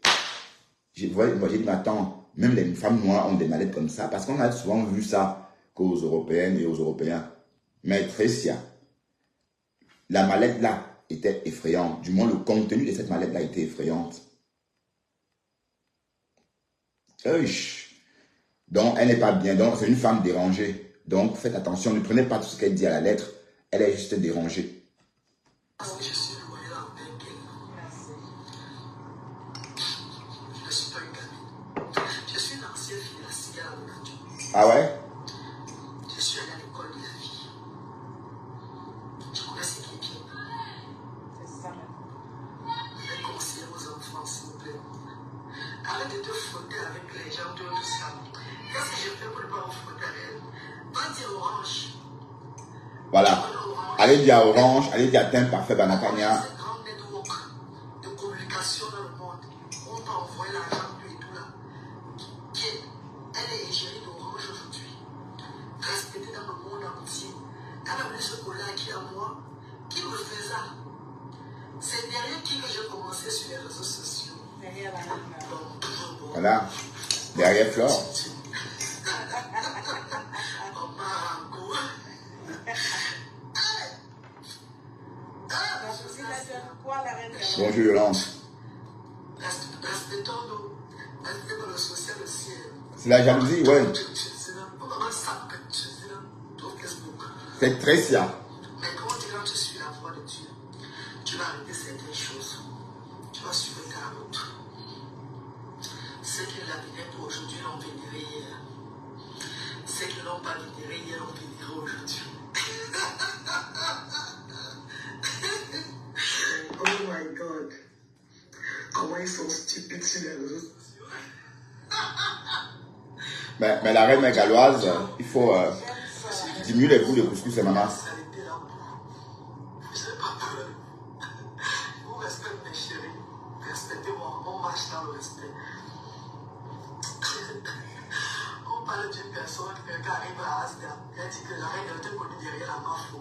Moi, j'ai dit, mais attends, même les femmes noires ont des mallettes comme ça, parce qu'on a souvent vu ça qu'aux Européennes et aux Européens. Mais Trécia, la mallette là était effrayante. Du moins, le contenu de cette mallette là était effrayante. Donc, elle n'est pas bien. Donc, c'est une femme dérangée. Donc, faites attention. Ne prenez pas tout ce qu'elle dit à la lettre. Elle est juste dérangée. Parce que je suis loyal avec elle. Je ne suis pas une gamine. Je suis une ancienne fille de la cigare aujourd'hui. Ah ouais? Je suis allé à l'école de la vie. Je connais ce qui est bien. C'est ça. Je vais conseiller aux enfants, s'il vous plaît. Arrête de te frotter avec les gens de tout ça. Qu'est-ce que je fais pour ne pas me frotter avec elle? Va dire Orange. Voilà. Allez dire à Orange, allez dire à Teint Parfait Banakania. C'est un grand network de communication dans le monde. On peut envoyer l'argent et tout là. Elle est égérie d'Orange aujourd'hui. Respectée dans le monde entier. Elle a voulu ce coller qui à moi. Qui me fait ça? C'est derrière qui que j'ai commencé sur les réseaux sociaux. Derrière la Voilà. Derrière Flore. Bonjour Yolande. C'est la jalousie, ouais. C'est Trécia. Mais quand tu suis la voix de Dieu, tu vas arrêter certaines choses. Tu vas suivre ta route. Ceux qui l'ont vénéré pour aujourd'hui l'ont vénéré hier. Ceux qui ne l'ont pas vénéré hier l'ont vénéré aujourd'hui. Oh my God. Comment ils sont stupides sur les réseaux sociaux. Mais la reine galloise, il faut diminuer les bouts de couscous et maman. respecter, on marche dans le respect. On parle d'une personne qui arrive à Asda. Elle dit que la reine était connue derrière la Mafo.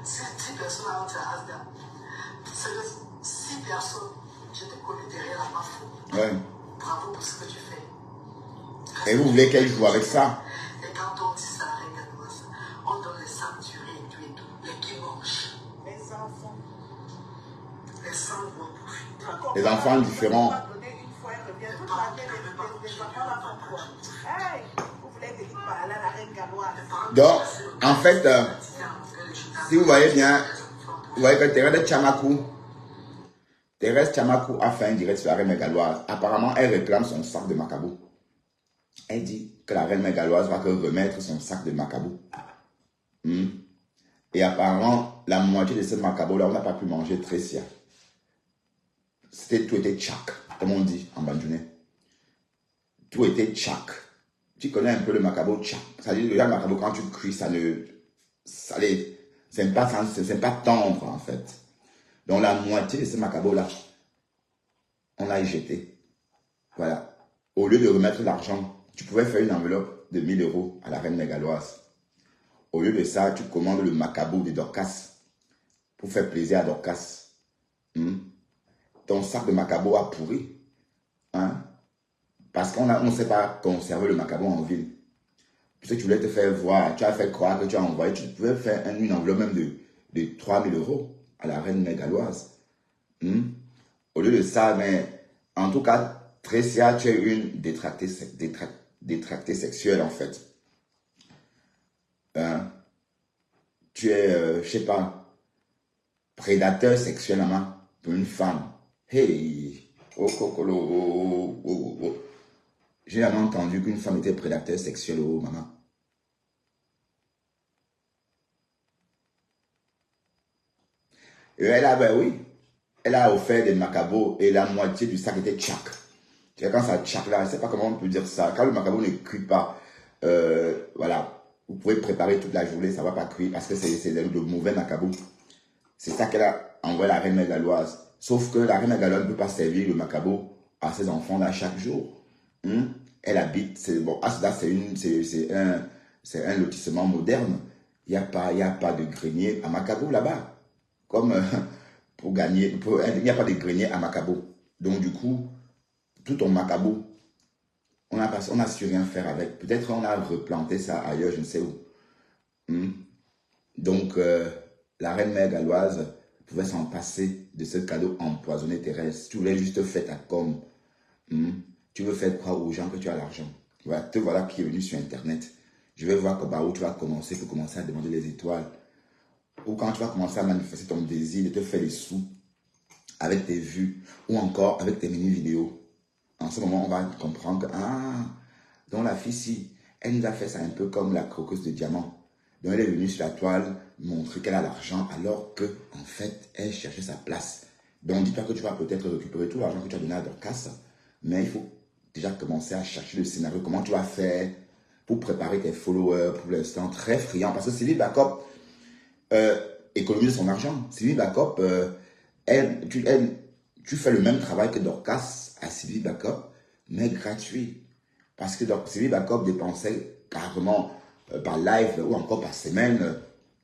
Ces personnes arrivent à Asda. C'est 6 personnes. J'étais connue derrière la Mafo. Ouais. Bravo pour ce que tu fais. Et vous voulez qu'elle joue avec ça? Et quand on dit ça, regarde-moi ça. On donne les sanctuaires et tout et tout. Les qui mangent. Les enfants. Les sans vont profiter. Les enfants différents. Donc, en fait, si vous voyez bien, vous voyez que Thérèse Chamakou a fait un direct sur la reine mégaloise. Apparemment, elle réclame son sac de Macabou. Elle dit que la reine mégaloise va que remettre son sac de Macabou. Et apparemment, la moitié de ce Macabou là, on n'a pas pu manger Tressia. Tout était tchak, comme on dit en bandjounais. Tout était tchak. Tu connais un peu le Macabou tchak. C'est-à-dire que le Macabou, quand tu cuis, c'est pas tendre en fait. Donc la moitié de ce Macabou là, on l'a jeté. Voilà. Au lieu de remettre l'argent, tu pouvais faire une enveloppe de 1000 € à la reine mégaloise. Au lieu de ça, tu commandes le Macabou de Dorcas pour faire plaisir à Dorcas. Ton sac de Macabou a pourri. Parce qu'on ne sait pas conserver le Macabou en ville. Puisque tu voulais te faire voir, tu as fait croire que tu as envoyé, tu pouvais faire une enveloppe même de 3000 € à la reine mégaloise. Au lieu de ça, mais en tout cas, Tressia, tu es une détractée sexuelle en fait. Tu es, je sais pas, prédateur sexuel pour une femme. Hey, J'ai jamais entendu qu'une femme était prédateur sexuel, maman. Et elle a, ben oui, elle a offert des Macabou et la moitié du sac était tchak. Quand ça tchak là, je ne sais pas comment on peut dire ça. Quand le Macabou ne cuit pas, voilà, vous pouvez préparer toute la journée, ça ne va pas cuire parce que c'est de mauvais Macabou. C'est ça qu'elle a envoyé à la reine mégaloise. Sauf que la reine mégaloise ne peut pas servir le Macabou à ses enfants là chaque jour. Elle habite, bon, Asda c'est un lotissement moderne. Il n'y a pas de grenier à Macabou là-bas. Comme pour gagner, il n'y a pas de grenier à Macabou. Donc du coup, tout ton Macabou, on n'a su rien faire avec. Peut-être on a replanté ça ailleurs, je ne sais où. Donc la reine mégaloise pouvait s'en passer de ce cadeau empoisonné terrestre. Tu voulais juste faire ta com. Tu veux faire croire aux gens que tu as l'argent. Voilà, te voilà qui est venu sur Internet. Je vais voir où tu vas commencer pour commencer à demander les étoiles. Ou quand tu vas commencer à manifester ton désir de te faire les sous avec tes vues ou encore avec tes mini-vidéos. En ce moment, on va comprendre que, donc la fille, si, elle nous a fait ça un peu comme la croqueuse de diamant. Donc elle est venue sur la toile montrer qu'elle a l'argent alors que, en fait, elle cherchait sa place. Donc dis-toi que tu vas peut-être récupérer tout l'argent que tu as donné à Dorcas, mais il faut déjà commencer à chercher le scénario, comment tu vas faire pour préparer tes followers pour l'instant, très friand. Parce que Sylvie Bacop économise son argent. Sylvie Bacop, tu fais le même travail que Dorcas à Sylvie Bacop, mais gratuit. Parce que Sylvie Bacop dépensait carrément par live ou encore par semaine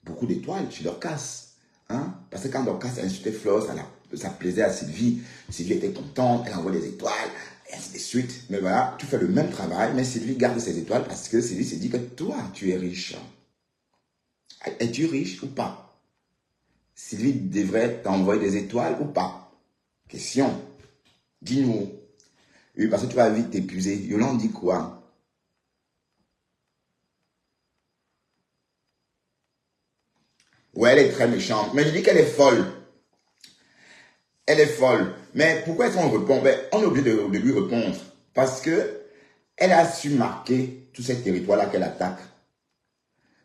beaucoup d'étoiles chez Dorcas. Parce que quand Dorcas insultait Flore, ça plaisait à Sylvie. Sylvie était contente, elle envoie des étoiles, et ainsi de suite. Mais voilà, tu fais le même travail, mais Sylvie garde ses étoiles parce que Sylvie se dit que toi, tu es riche. Es-tu riche ou pas? Sylvie devrait t'envoyer des étoiles ou pas? Question. Dis-nous. Oui, parce que tu vas vite t'épuiser. Yolande dit quoi? Ouais, elle est très méchante. Mais je dis qu'elle est folle. Elle est folle. Mais pourquoi est-ce qu'on répond? On est obligé de lui répondre. Parce que elle a su marquer tous ces territoires-là qu'elle attaque.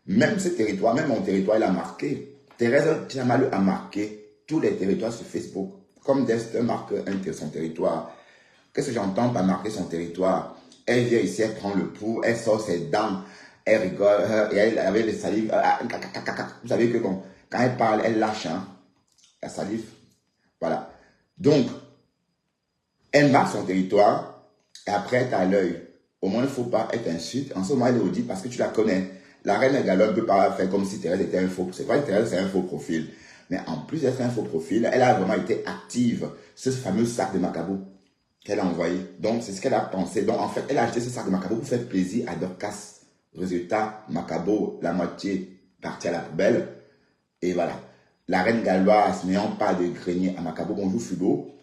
Même ces territoires, même mon territoire, elle a marqué. Thérèse Chamalu a marqué tous les territoires sur Facebook. Comme Dexter marque son territoire. Qu'est-ce que j'entends par marquer son territoire? Elle vient ici, elle prend le pouls, elle sort ses dents, elle rigole, et elle avait les salives. Vous savez que quand elle parle, elle lâche la salive. Voilà. Donc, Elle marque son territoire et après, tu as l'œil. Au moins, il ne faut pas être insulte. En ce moment, elle est audite parce que tu la connais. La reine Galop ne peut pas faire comme si Thérèse était un faux. C'est pas que Thérèse, c'est un faux profil. Mais en plus d'être un faux profil, elle a vraiment été active. Ce fameux sac de Macabo qu'elle a envoyé. Donc, c'est ce qu'elle a pensé. Donc, en fait, elle a acheté ce sac de Macabo pour faire plaisir à Dorcas. Résultat, Macabo, la moitié partie à la poubelle. Et voilà. La reine galloise, n'ayant pas de grenier à Macabo, bonjour Fubo,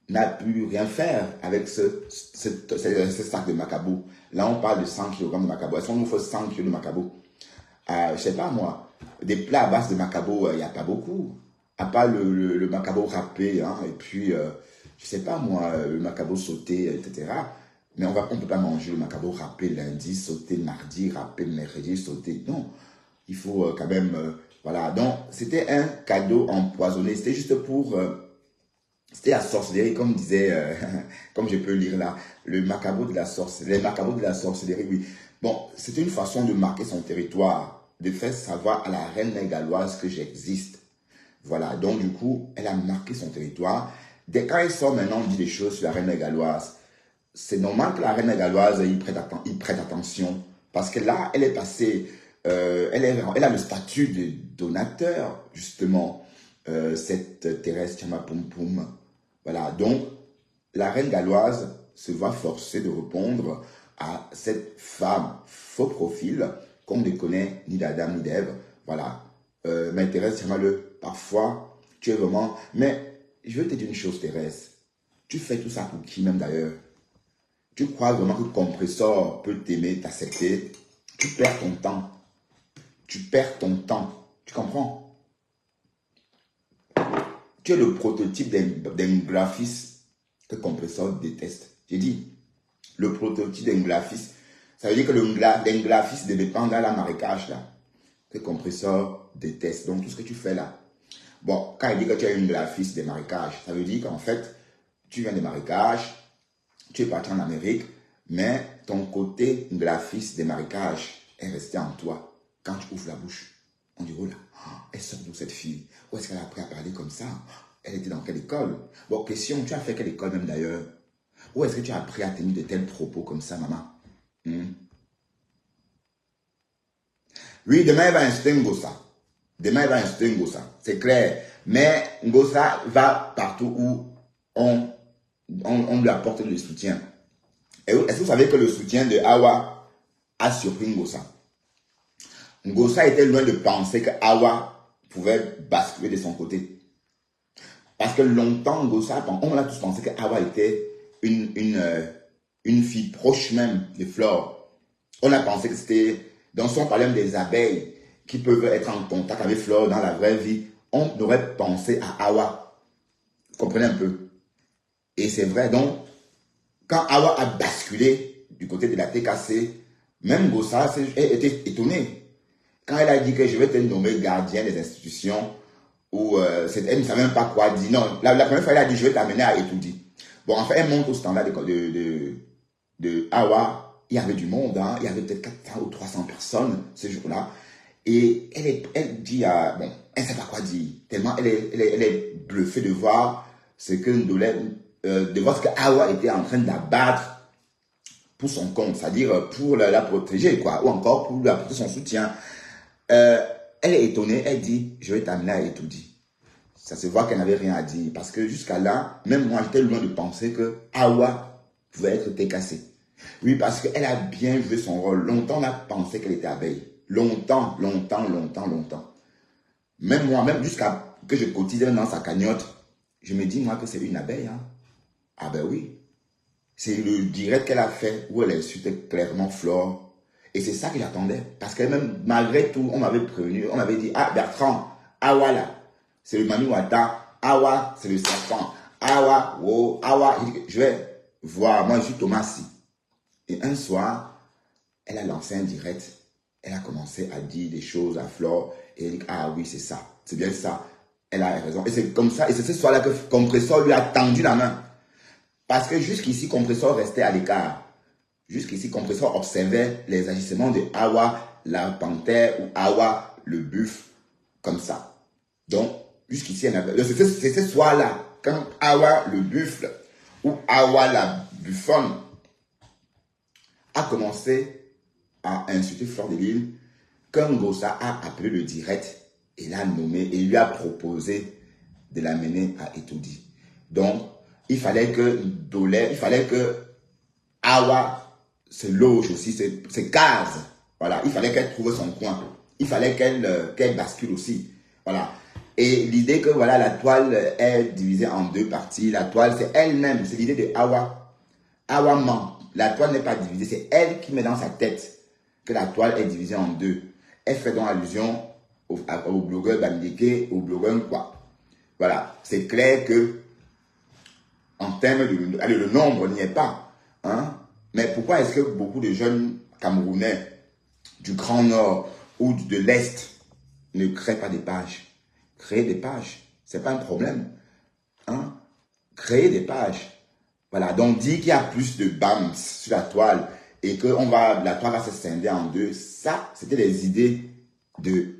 n'a pu rien faire avec ce sac de Macabo. Là, on parle de 100 kg de Macabo. Est-ce qu'on nous faut 100 kg de Macabo? Je sais pas moi. Des plats à base de Macabo, il n'y a pas beaucoup. À part le Macabo râpé, hein, et puis, je sais pas moi, le Macabo sauté, etc. Mais on ne peut pas manger le Macabo râpé lundi, sauté mardi, râpé mercredi, sauté. Non. Il faut quand même... voilà. Donc, c'était un cadeau empoisonné. C'était juste pour... c'était la sorcellerie, comme disait... comme je peux lire là. Le Macabo de la sorcellerie. Les Macabos de la sorcellerie, oui. Bon, c'était une façon de marquer son territoire. De faire savoir à la reine galloise que j'existe. Voilà. Donc, du coup, elle a marqué son territoire. Dès quand elle sort maintenant, on dit des choses sur la reine galloise. C'est normal que la reine galloise, il prête attention. Parce que là, elle est passée... elle a le statut de donateur, justement, cette Thérèse Tchama Poum Poum. Voilà, donc la reine galloise se voit forcée de répondre à cette femme faux profil qu'on ne connaît ni d'Adam ni d'Ève. Voilà, mais Thérèse Tchama, parfois, tu es vraiment... Mais je veux te dire une chose, Thérèse. Tu fais tout ça pour qui même d'ailleurs? Tu crois vraiment que Compressor peut t'aimer, t'accepter? Tu perds ton temps. Tu perds ton temps. Tu comprends? Tu es le prototype d'un graphiste que Compressor déteste. J'ai dit, le prototype d'un graphiste. Ça veut dire que d'un graphiste dépend dans la marécage là, que Compressor déteste. Donc tout ce que tu fais là. Bon, quand il dit que tu es une graphiste des marécages, ça veut dire qu'en fait, tu viens des marécages, tu es parti en Amérique, mais ton côté graphiste des marécages est resté en toi. Quand tu ouvres la bouche, on dit, oh là, elle sort d'où cette fille? Où est-ce qu'elle a appris à parler comme ça? Elle était dans quelle école? Bon, question, tu as fait quelle école même d'ailleurs? Où est-ce que tu as appris à tenir de tels propos comme ça, maman? Oui, demain, il va insulter Ngossa. Demain, il va insulter Ngossa. C'est clair. Mais Ngossa va partout où on lui apporte le soutien. Est-ce que vous savez que le soutien de Awa a surpris Ngossa? Ngossa était loin de penser que Awa pouvait basculer de son côté. Parce que longtemps, Ngossa, on a tous pensé que Awa était une fille proche même de Flore. On a pensé que c'était, dans son problème des abeilles, qui peuvent être en contact avec Flore dans la vraie vie, on aurait pensé à Awa. Vous comprenez un peu? Et c'est vrai, donc, quand Awa a basculé du côté de la TKC, même Ngossa était étonné. Quand elle a dit que je vais te nommer gardien des institutions, ou elle ne savait même pas quoi dire. Non, la première fois, elle a dit je vais t'amener à étudier. Bon, en fait, elle monte au standard de Awa. Il y avait du monde, hein, il y avait peut-être 400 ou 300 personnes ce jour-là. Et elle dit, bon, elle ne sait pas quoi dire. Tellement elle est bluffée de voir ce que de voir ce que Awa était en train d'abattre pour son compte, c'est-à-dire pour la protéger, quoi, ou encore pour lui apporter son soutien. Elle est étonnée, elle dit, je vais t'amener à étudier. Ça se voit qu'elle n'avait rien à dire. Parce que jusqu'à là, même moi, j'étais loin de penser que Awa pouvait être TKC. Oui, parce qu'elle a bien joué son rôle. Longtemps, on a pensé qu'elle était abeille. Longtemps. Même moi, même jusqu'à que je cotisais dans sa cagnotte, je me dis, moi, que c'est une abeille. Hein. Ah ben oui. C'est le direct qu'elle a fait où elle insultait clairement Flore. Et c'est ça que j'attendais. Parce que même malgré tout, on m'avait prévenu, on m'avait dit, ah Bertrand, Awa là, c'est le Mami Wata, Awa, c'est le serpent, Awa, wow, Awa. Je vais voir, moi je suis Thomas. Et un soir, elle a lancé un direct, elle a commencé à dire des choses à Flore, et elle dit, ah oui, c'est ça, c'est bien ça, elle a raison. Et c'est comme ça, et c'est ce soir-là que Compressor lui a tendu la main. Parce que jusqu'ici, Compressor restait à l'écart. Jusqu'ici, Compressor observait les agissements de Awa, la panthère, ou Awa, le buffle, comme ça. Donc, jusqu'ici, c'est ce soir-là, quand Awa, le buffle, où Hawa la buffonne a commencé à insulter Fleur de Lys, qu'un gossa a appelé le direct et l'a nommé et lui a proposé de l'amener à Etoudi. Donc, il fallait que Hawa se loge aussi, se case. Voilà, il fallait qu'elle trouve son coin. Il fallait qu'elle bascule aussi. Voilà. Et l'idée que voilà, la toile est divisée en deux parties. La toile, c'est elle-même, c'est l'idée de Hawa. Hawa ment. La toile n'est pas divisée, c'est elle qui met dans sa tête que la toile est divisée en deux. Elle fait donc allusion au blogueur Bamileke, au blogueur quoi. Voilà, c'est clair que en termes de... Allez, le nombre n'y est pas. Hein? Mais pourquoi est-ce que beaucoup de jeunes Camerounais du Grand Nord ou de l'Est ne créent pas des pages? Créer des pages, ce n'est pas un problème. Hein? Créer des pages. Voilà, donc dire qu'il y a plus de BAMS sur la toile et que la toile va se scinder en deux, ça, c'était les idées de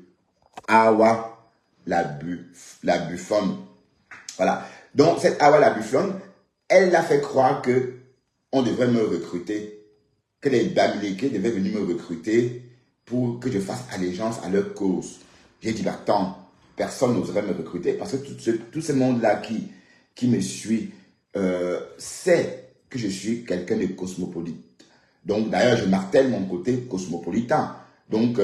Hawa la buffonne. Voilà. Donc, cette Hawa la buffonne, elle l'a fait croire que on devrait me recruter, que les Bamileke devaient venir me recruter pour que je fasse allégeance à leur cause. J'ai dit, bah, attends, personne n'oserait me recruter parce que tout ce monde-là qui me suit sait que je suis quelqu'un de cosmopolite. Donc, d'ailleurs, je martèle mon côté cosmopolitain. Donc,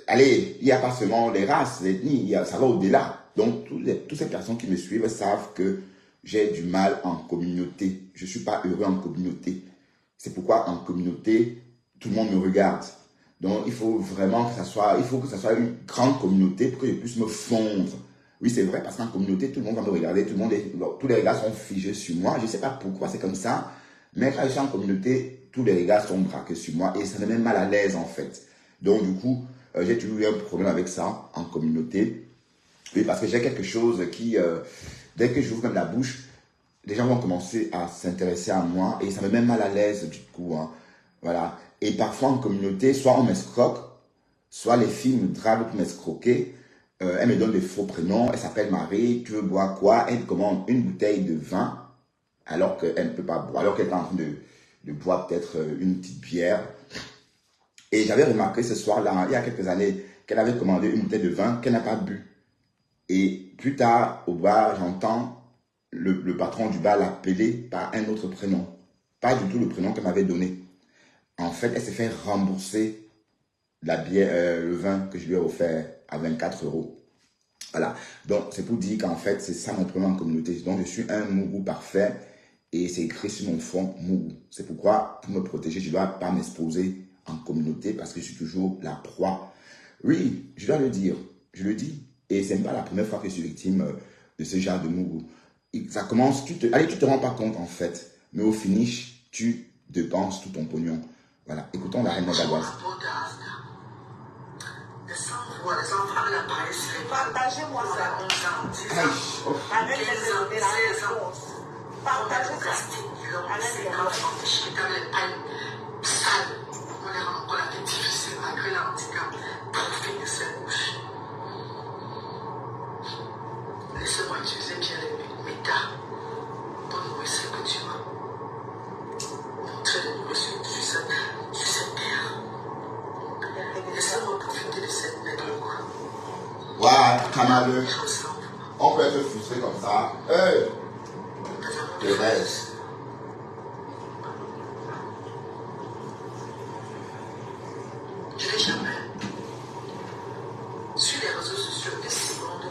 allez, il n'y a pas seulement les races, les ethnies, ça va au-delà. Donc, toutes ces personnes qui me suivent savent que j'ai du mal en communauté. Je ne suis pas heureux en communauté. C'est pourquoi en communauté, tout le monde me regarde. Donc, il faut vraiment que ça soit une grande communauté pour que je puisse me fondre. Oui, c'est vrai, parce qu'en communauté, tout le monde va me regarder, tous les regards sont figés sur moi. Je ne sais pas pourquoi c'est comme ça, mais quand je suis en communauté, tous les regards sont braqués sur moi et ça me met mal à l'aise en fait. Donc, du coup, j'ai toujours eu un problème avec ça en communauté. Oui, parce que j'ai quelque chose qui, dès que j'ouvre même la bouche, les gens vont commencer à s'intéresser à moi et ça me met mal à l'aise du coup. Hein. Voilà. Et parfois en communauté, soit on m'escroque, soit les filles me draguent pour m'escroquer. Elle me donne des faux prénoms. Elle s'appelle Marie. Tu veux boire quoi? Elle commande une bouteille de vin alors qu'elle ne peut pas boire, alors qu'elle est en train de boire peut-être une petite bière. Et j'avais remarqué ce soir-là, il y a quelques années, qu'elle avait commandé une bouteille de vin qu'elle n'a pas bu. Et plus tard, au bar, j'entends le patron du bar l'appeler par un autre prénom. Pas du tout le prénom qu'elle m'avait donné. En fait, elle s'est fait rembourser la bière, le vin que je lui ai offert à 24 €. Voilà. Donc, c'est pour dire qu'en fait, c'est ça mon problème en communauté. Donc, je suis un Mougou parfait et c'est écrit sur mon front Mougou. C'est pourquoi, pour me protéger, je ne dois pas m'exposer en communauté parce que je suis toujours la proie. Oui, je dois le dire. Je le dis. Et ce n'est pas la première fois que je suis victime de ce genre de Mougou. Ça commence, allez, tu te rends pas compte en fait. Mais au finish, tu dépenses tout ton pognon. Voilà. Écoutons la reine Galoise. Les enfants de la presse, partagez-moi ça. Avec les réponses. Partagez ça. Dans les pailles sales, on les rend encore la vie difficile malgré l'handicap. Profite de cette bouche. Laissez-moi utiliser bien les méta pour nourrir ce que tu m'as. Montrer de nourrir sur cette terre. Laissez-moi profiter de cette lettre. Waouh, Kamaleu. On peut être frustré comme ça. Hey! Le reste. Je n'ai jamais, sur les réseaux sociaux, des secondes,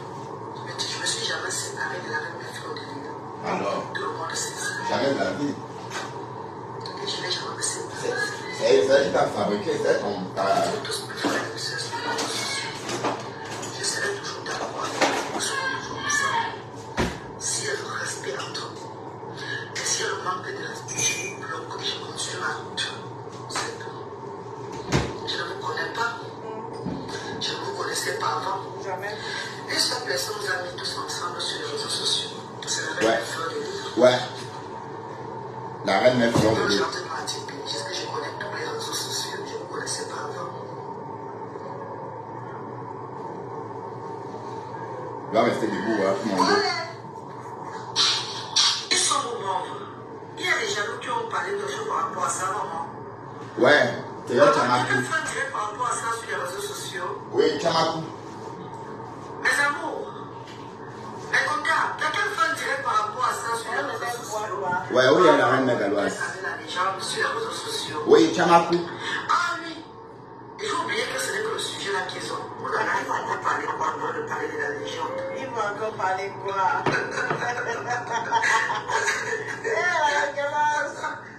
je me suis jamais séparé de la reine Fleur de Lys. Alors, Tout le monde sait ça. jamais de la vie. Et je n'ai jamais séparé. C'est ça qui t'a fabriqué, c'est ton... Ils vont tous me faire des messages sur les réseaux sociaux. Je serai toujours d'accord avec vous, soyez toujours ensemble. Si elle respect entre nous, et si elle manque de respect, je vous bloque et je continue ma route. C'est tout. Je ne vous connais pas. Je ne vous connaissais pas avant. Jamais. Et cette personne nous a mis tous ensemble sur les réseaux sociaux. C'est la reine Fleur de Lys. Ouais. La reine Fleur de Lys. J'entends ma type, puisque je connais tous les réseaux sociaux. Je ne vous connaissais pas avant. Tu vas rester debout, hein, tout mon dos. Ils sont nos membres. Ouais, Thérèse Chamakou. Quelqu'un fait un direct par rapport à ça sur les réseaux sociaux. Oui, Chamakou. Mes amours. Mais Conda, quelqu'un fait un direct par rapport à ça sur les réseaux sociaux. Ouais, oui, il y a la reine Megaloise. La légende sur les réseaux sociaux. Oui, Chamakou. Ah oui. Il faut oublier que ce n'est que le sujet là qu'ils ont. On a encore parlé quoi, non, de parler de la légende. Ils vont encore parler quoi?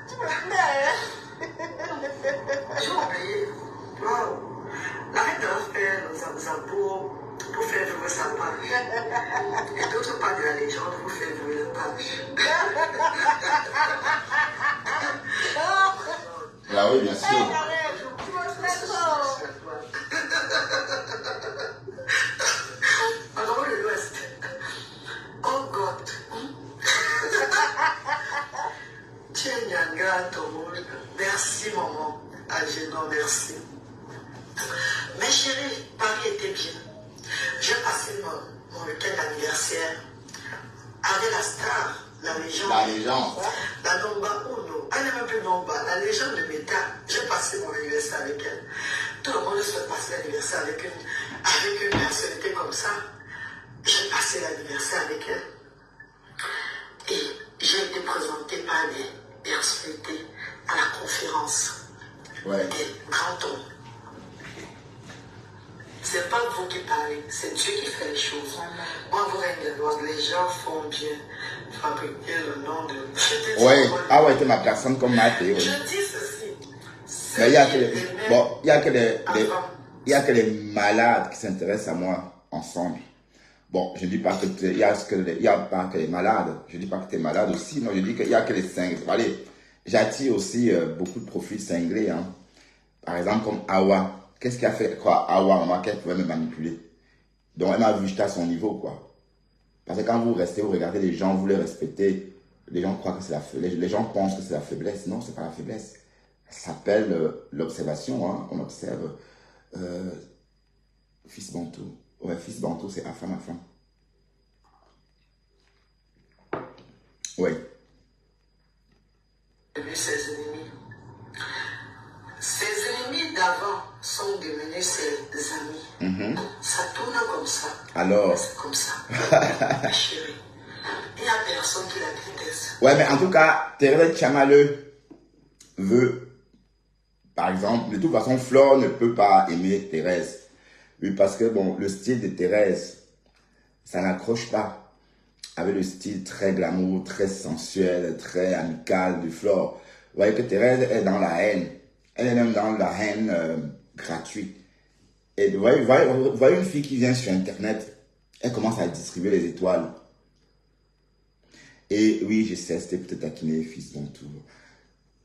Tu me plais. J'ai oublié. Waouh. La reine de faire nos amours pour faire vivre sa page. Et d'autres parlent de la légende pour faire vivre la page. Ah oui, bien sûr. Alors, de l'Ouest. Oh God. Merci, maman. Agénor, merci. Mais chérie, Paris était bien. J'ai passé mon week-end anniversaire avec la star, la légende. La légende. La Nomba Uno. Elle n'est même plus Nomba. La légende de Méta. J'ai passé mon anniversaire avec elle. Tout le monde souhaite passer l'anniversaire avec une personnalité comme ça. J'ai passé l'anniversaire avec elle. Et j'ai été présentée par des personnalités à la conférence. Ouais. Des grands hommes. C'est pas vous qui parlez, c'est Dieu qui fait les choses. Moi, vous règne de loi, les gens font bien fabriquer le nom de... Ouais, ah ouais, c'est ma personne comme ma théorie. Je dis ceci. Mais il y a que les, bon, il y a que les malades qui s'intéressent à moi ensemble. Bon, je ne dis pas que il y a pas que les malades. Je dis pas que tu es malade aussi. Non, je dis qu'il y a que les cinglés. Allez, j'attire aussi beaucoup de profils cinglés. Hein. Par exemple, comme Awa. Qu'est-ce qui a fait quoi Awa, moi, qu'elle pouvait me manipuler. Donc, elle m'a vu j'étais à son niveau, quoi. Parce que quand vous restez, vous regardez les gens, vous les respectez. Les gens croient que c'est la faiblesse. Les gens pensent que c'est la faiblesse. Non, c'est pas la faiblesse. Ça s'appelle l'observation. Hein. On observe. Fils Bantou. Ouais, fils Bantou, c'est Afam. Oui. Ses ennemis. Ses ennemis d'avant sont devenus ses amis. Ça tourne comme ça. Alors. C'est comme ça. Ma chérie. Il n'y a personne qui la déteste. Ouais, mais en tout cas, Thérèse Chamaleux veut, par exemple, de toute façon, Flore ne peut pas aimer Thérèse. Oui, parce que, bon, le style de Thérèse, ça n'accroche pas avec le style très glamour, très sensuel, très amical de Flore. Vous voyez que Thérèse est dans la haine. Elle est même dans la haine gratuite. Et vous voyez une fille qui vient sur Internet, elle commence à distribuer les étoiles. Et oui, je sais, c'était peut-être taquiner, fils Bantou.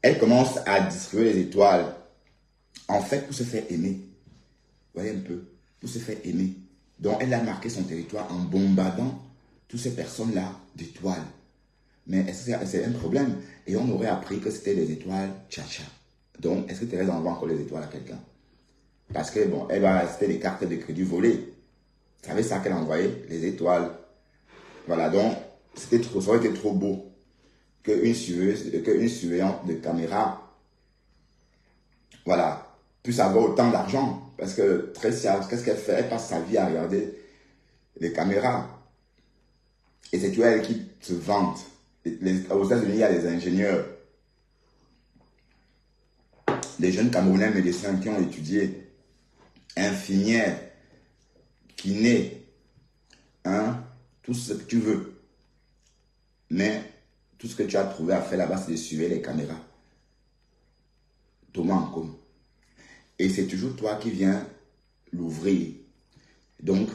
Elle commence à distribuer les étoiles. En fait, pour se faire aimer. Vous voyez un peu, pour se faire aimer. Donc, elle a marqué son territoire en bombardant toutes ces personnes-là d'étoiles. Mais est-ce que c'est un problème? Et on aurait appris que c'était des étoiles tcha-tcha. Donc, est-ce que Thérèse envoie encore les étoiles à quelqu'un? Parce que, bon, c'était des cartes de crédit volées. Vous savez ça qu'elle a envoyé? Les étoiles. Voilà, donc, ça aurait été trop beau qu'une surveillante de caméra, voilà, puisse avoir autant d'argent. Parce que, qu'est-ce qu'elle fait? Elle passe sa vie à regarder les caméras. Et c'est elle qui se vante. Aux États-Unis, il y a des ingénieurs, des jeunes Camerounais médecins qui ont étudié, infirmières, kinés, hein, tout ce que tu veux. Mais tout ce que tu as trouvé à faire là-bas, c'est de suivre les caméras. Thomas en com. Et c'est toujours toi qui viens l'ouvrir. Donc,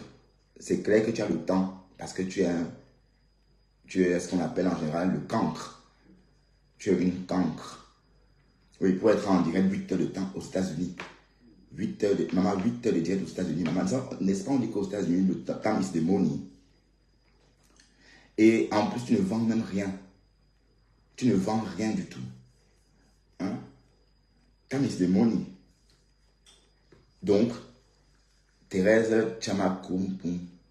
c'est clair que tu as le temps parce que tu es ce qu'on appelle en général le cancre. Tu es une cancre. Oui, pour être en direct 8 heures de temps aux États-Unis. 8 heures de direct aux États-Unis. Maman, n'est-ce pas, on dit qu'aux États-Unis, le temps is the money. Et en plus, tu ne vends même rien. Tu ne vends rien du tout. Hein? Time is the money. Donc, Thérèse Chamakou,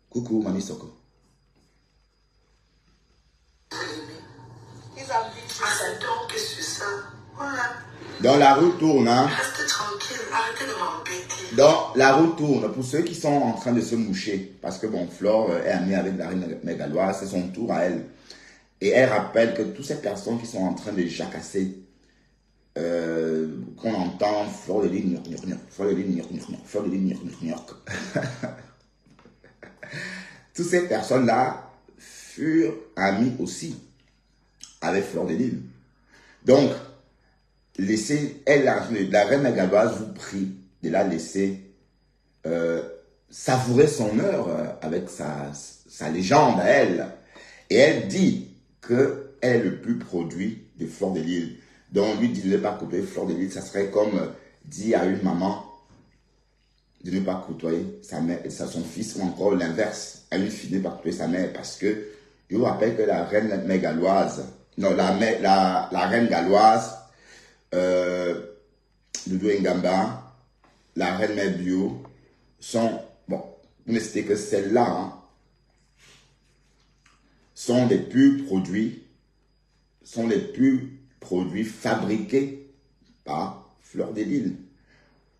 coucou, Mami Soko. Ah, c'est donc que c'est ça. Voilà. Donc la roue tourne, hein. Restez tranquille, arrêtez de m'embêter. Donc la roue tourne pour ceux qui sont en train de se moucher. Parce que bon, Flore est amie avec la reine mégaloise, c'est son tour à elle. Et elle rappelle que toutes ces personnes qui sont en train de jacasser, qu'on entend Fleur de Lys, Fleur de Lys, Fleur de Lys, toutes ces personnes-là furent amies aussi avec Fleur de Lys. Donc, laissez, elle, la reine mégaloise vous prie de la laisser savourer son heure avec sa légende à elle. Et elle dit qu'elle est le plus produit de Fleur de Lys. Donc, lui dit de ne pas côtoyer Fleur de Lys, ça serait comme dire à une maman de ne pas côtoyer sa mère, son fils, ou encore l'inverse, à une fille de ne pas côtoyer sa mère, parce que je vous rappelle que la reine mégaloise, non, la reine galloise, Doudou Ngamba, la reine mère bio, sont, bon, vous ne citez que celles-là, hein, sont les plus produits fabriqués par Fleur de Lys.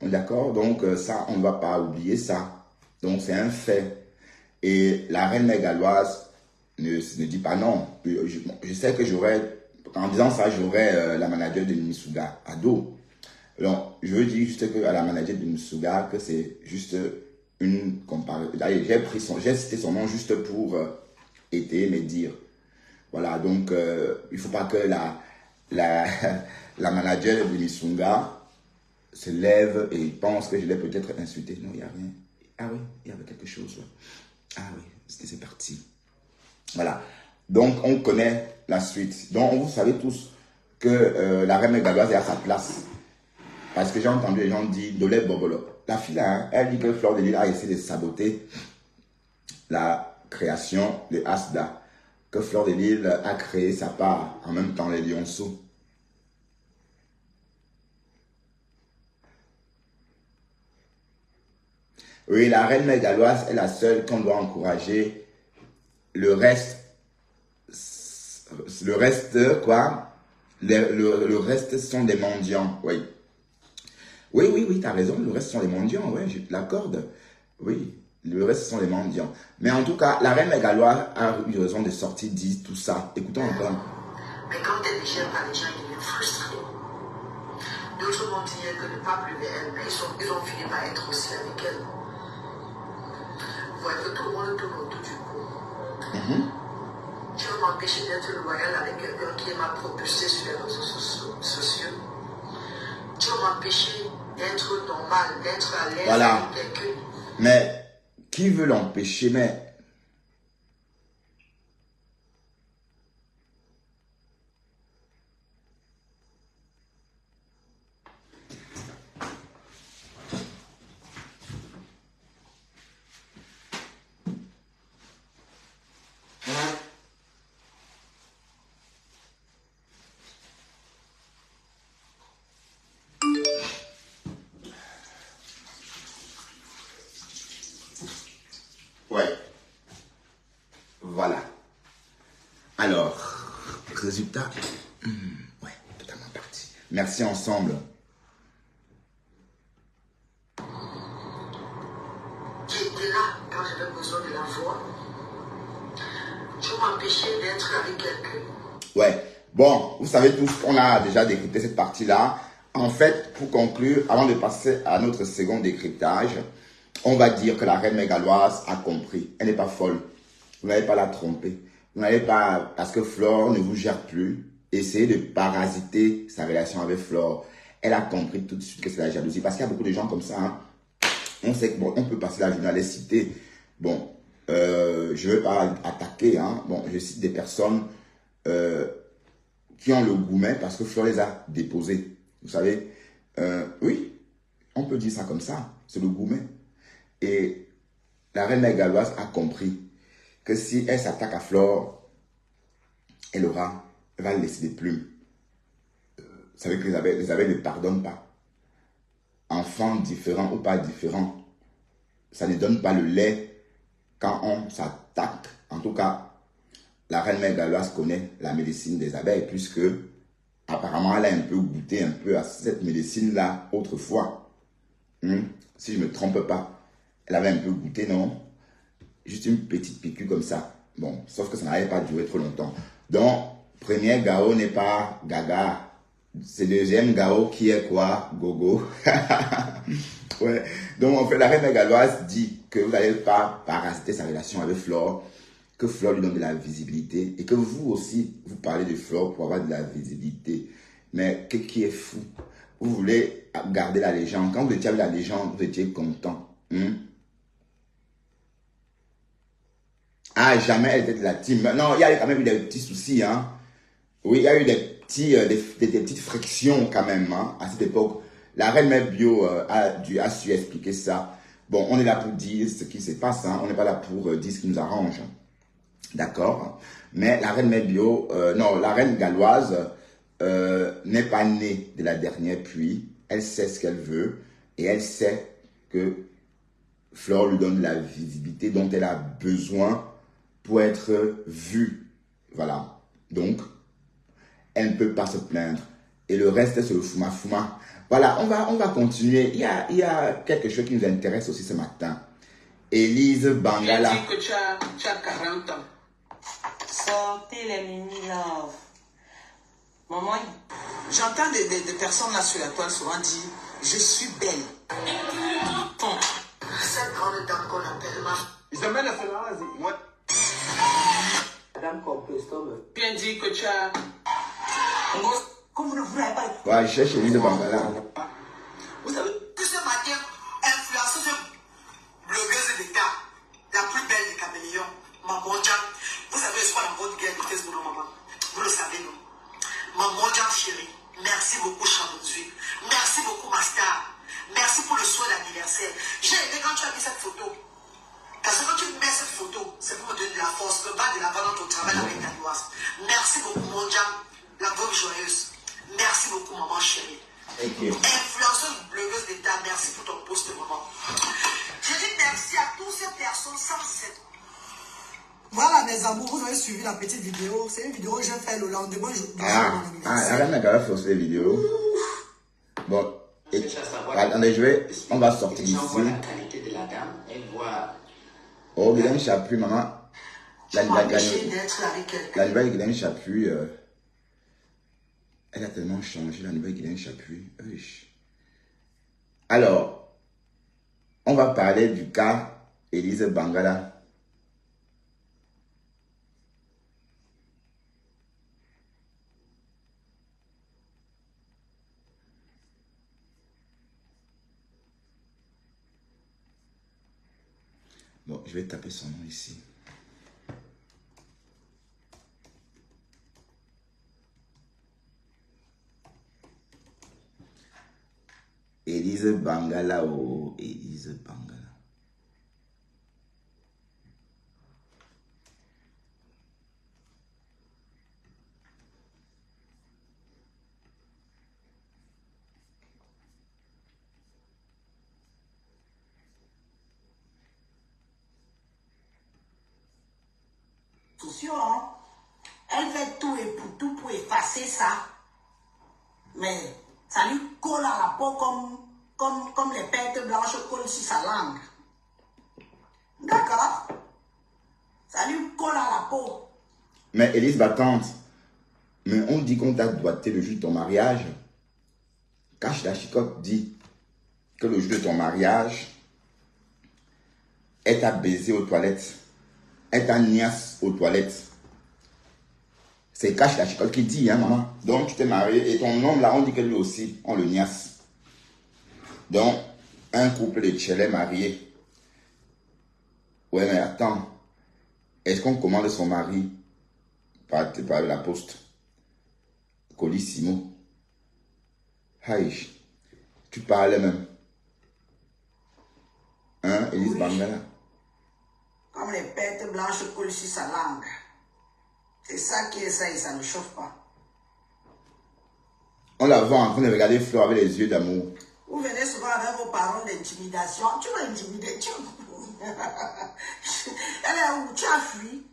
D'accord? Donc ça, on ne va pas oublier ça. Donc c'est un fait. Et la reine mégaloise ne dit pas non. Je sais que j'aurais, en disant ça, j'aurais la manager de Misuga à dos. Donc je veux dire juste que à la manager de Misuga que c'est juste une comparaison. J'ai cité son nom juste pour étayer mes dires. Voilà, donc il ne faut pas que la manager de Misuga se lève et pense que je l'ai peut-être insulté. Non, il n'y a rien. Ah oui, il y avait quelque chose. Ouais. Ah oui, c'est parti. Voilà. Donc, on connaît la suite. Donc, vous savez tous que la reine mégaloise est à sa place. Parce que j'ai entendu les gens dire Dolé Bobolo. La fille, là, elle dit que Fleur de Lys a essayé de saboter la création de Asda. Que Fleur de Lys a créé sa part en même temps les lionceaux. Oui, la reine mégaloise est la seule qu'on doit encourager. Le reste, quoi? Le reste sont des mendiants, oui. Oui, tu as raison, le reste sont des mendiants, oui, je te l'accorde. Oui, le reste sont des mendiants. Mais en tout cas, la reine mégaloise a eu raison de sortir, dit tout ça. Écoutons encore. Mais quand elle ne gère pas les gens, ils deviennent frustrés. D'autres vont dire que le pape lui elle, mais ils ont fini par être aussi avec elle. Vous voyez que tout le monde tourne autour du cou. Tu veux m'empêcher d'être loyal avec quelqu'un qui m'a propulsé sur les réseaux sociaux. Tu veux m'empêcher d'être normal, d'être à l'aise avec quelqu'un. Mais qui veut l'empêcher? Mais ouais. Voilà. Alors, résultat. Ouais, totalement parti. Merci ensemble. Qui était là quand j'avais besoin de la voix. Tu m'empêchais d'être avec quelqu'un. Ouais. Bon, vous savez tous qu'on a déjà décrypté cette partie-là. En fait, pour conclure, avant de passer à notre second décryptage, on va dire que la reine mégaloise a compris. Elle n'est pas folle. Vous n'allez pas la tromper. Vous n'allez pas, parce que Flore ne vous gère plus, essayer de parasiter sa relation avec Flore. Elle a compris tout de suite que c'est la jalousie. Parce qu'il y a beaucoup de gens comme ça. Hein. On sait qu'on peut passer la journée à les citer. Bon, je ne veux pas attaquer. Hein. Bon, je cite des personnes qui ont le gourmet parce que Flore les a déposés. Vous savez, oui, on peut dire ça comme ça. C'est le gourmet. Et la reine mégaloise a compris que si elle s'attaque à Flore, elle va laisser des plumes. Vous savez que les abeilles ne pardonnent pas. Enfants différents ou pas différents, ça ne donne pas le lait quand on s'attaque. En tout cas, la reine mégaloise connaît la médecine des abeilles puisque apparemment, elle a un peu goûté un peu à cette médecine-là autrefois. Si je ne me trompe pas. Elle avait un peu goûté, non? Juste une petite piqûre comme ça. Bon, sauf que ça n'allait pas durer trop longtemps. Donc, premier Gao n'est pas Gaga. C'est deuxième Gao qui est quoi? Gogo. Ouais. Donc, en fait, la reine galloise dit que vous n'allez pas parasiter sa relation avec Flore, que Flore lui donne de la visibilité et que vous aussi, vous parlez de Flore pour avoir de la visibilité. Mais qu'est-ce qui est fou? Vous voulez garder la légende. Quand vous étiez avec la légende, vous étiez content. Ah, jamais elle était de la team. Non, il y a quand même eu des petits soucis. Hein. Oui, il y a eu des petites frictions quand même à cette époque. La reine Mère Bio a su expliquer ça. Bon, on est là pour dire ce qui se passe. Hein. On n'est pas là pour dire ce qui nous arrange. D'accord? Mais la reine Mère Bio, non, la reine galloise n'est pas née de la dernière pluie. Elle sait ce qu'elle veut et elle sait que Flore lui donne la visibilité dont elle a besoin pour être vue. Voilà. Donc, elle ne peut pas se plaindre. Et le reste, c'est le fouma-fouma. Voilà, on va continuer. Il y a quelque chose qui nous intéresse aussi ce matin. Élise Bangala. Tu dis que tu as 40 ans. Sortez les mini love. Maman, J'entends des personnes là sur la toile souvent dire « Je suis belle ». Cette grande dame qu'on appelle ma... Isabelle a fait la raison. Ouais. Madame Compostom. Bien dit que tu as... Comme vous ne voulez pas. Ouais, je cherche Élise Bangala. Vous savez que ce matin, influenceuse blogueuse d'État, la plus belle des caméléons, Maman Jam. Vous savez ce qu'on a votre guerre de test pour nos mamans. Vous le savez, non? Maman Jam chérie, merci beaucoup Chamonzui. Merci beaucoup ma star. Merci pour le soin d'anniversaire. J'ai aimé quand tu as mis cette photo. Parce que quand tu mets cette photo, c'est pour me donner de la force, me battre de l'avant dans ton travail avec ta gloire. Merci beaucoup, mon Jam, la veuve joyeuse. Merci beaucoup, maman chérie. Influenceuse blogueuse d'État, merci pour ton post, maman. Je dis merci à toutes ces personnes sans cette. Voilà, mes amours, vous avez suivi la petite vidéo. C'est une vidéo que je fais le lendemain. La reine Nagara fait aussi des vidéos. Bon, attendez, on va sortir d'ici. Oh, Guylaine Chaput, maman. La nouvelle Guylaine Chaput, elle a tellement changé, la nouvelle Guylaine Chaput. Alors, on va parler du cas Élise Bangala. Bon, je vais taper son nom ici. Élise Bangala, oh, Élise Bangala. Hein? Elle fait tout et pour effacer ça. Mais ça lui colle à la peau comme les pertes blanches collent sur sa langue. D'accord? Ça lui colle à la peau. Mais Élise Battante, mais on dit qu'on t'a doigté le jour de ton mariage. Cache la chicotte dit que le jour de ton mariage, elle t'a baisé aux toilettes. Elle t'a niasse aux toilettes. C'est Cache la chicotte qui dit, hein, maman. Donc, tu t'es marié et ton homme, là, on dit que lui aussi, on le niasse. Donc, un couple de tchelets mariés. Ouais, mais attends. Est-ce qu'on commande son mari par la poste? Colissimo. Haïch. Tu parlais même. Hein, Élise Bangala? Comme les pertes blanches collent sur sa langue. C'est ça qui est ça et ça ne chauffe pas. On la voit en train de regarder Flore avec les yeux d'amour. Vous venez souvent avec vos paroles d'intimidation. Tu m'as intimidé. Elle est où? Tu as fui.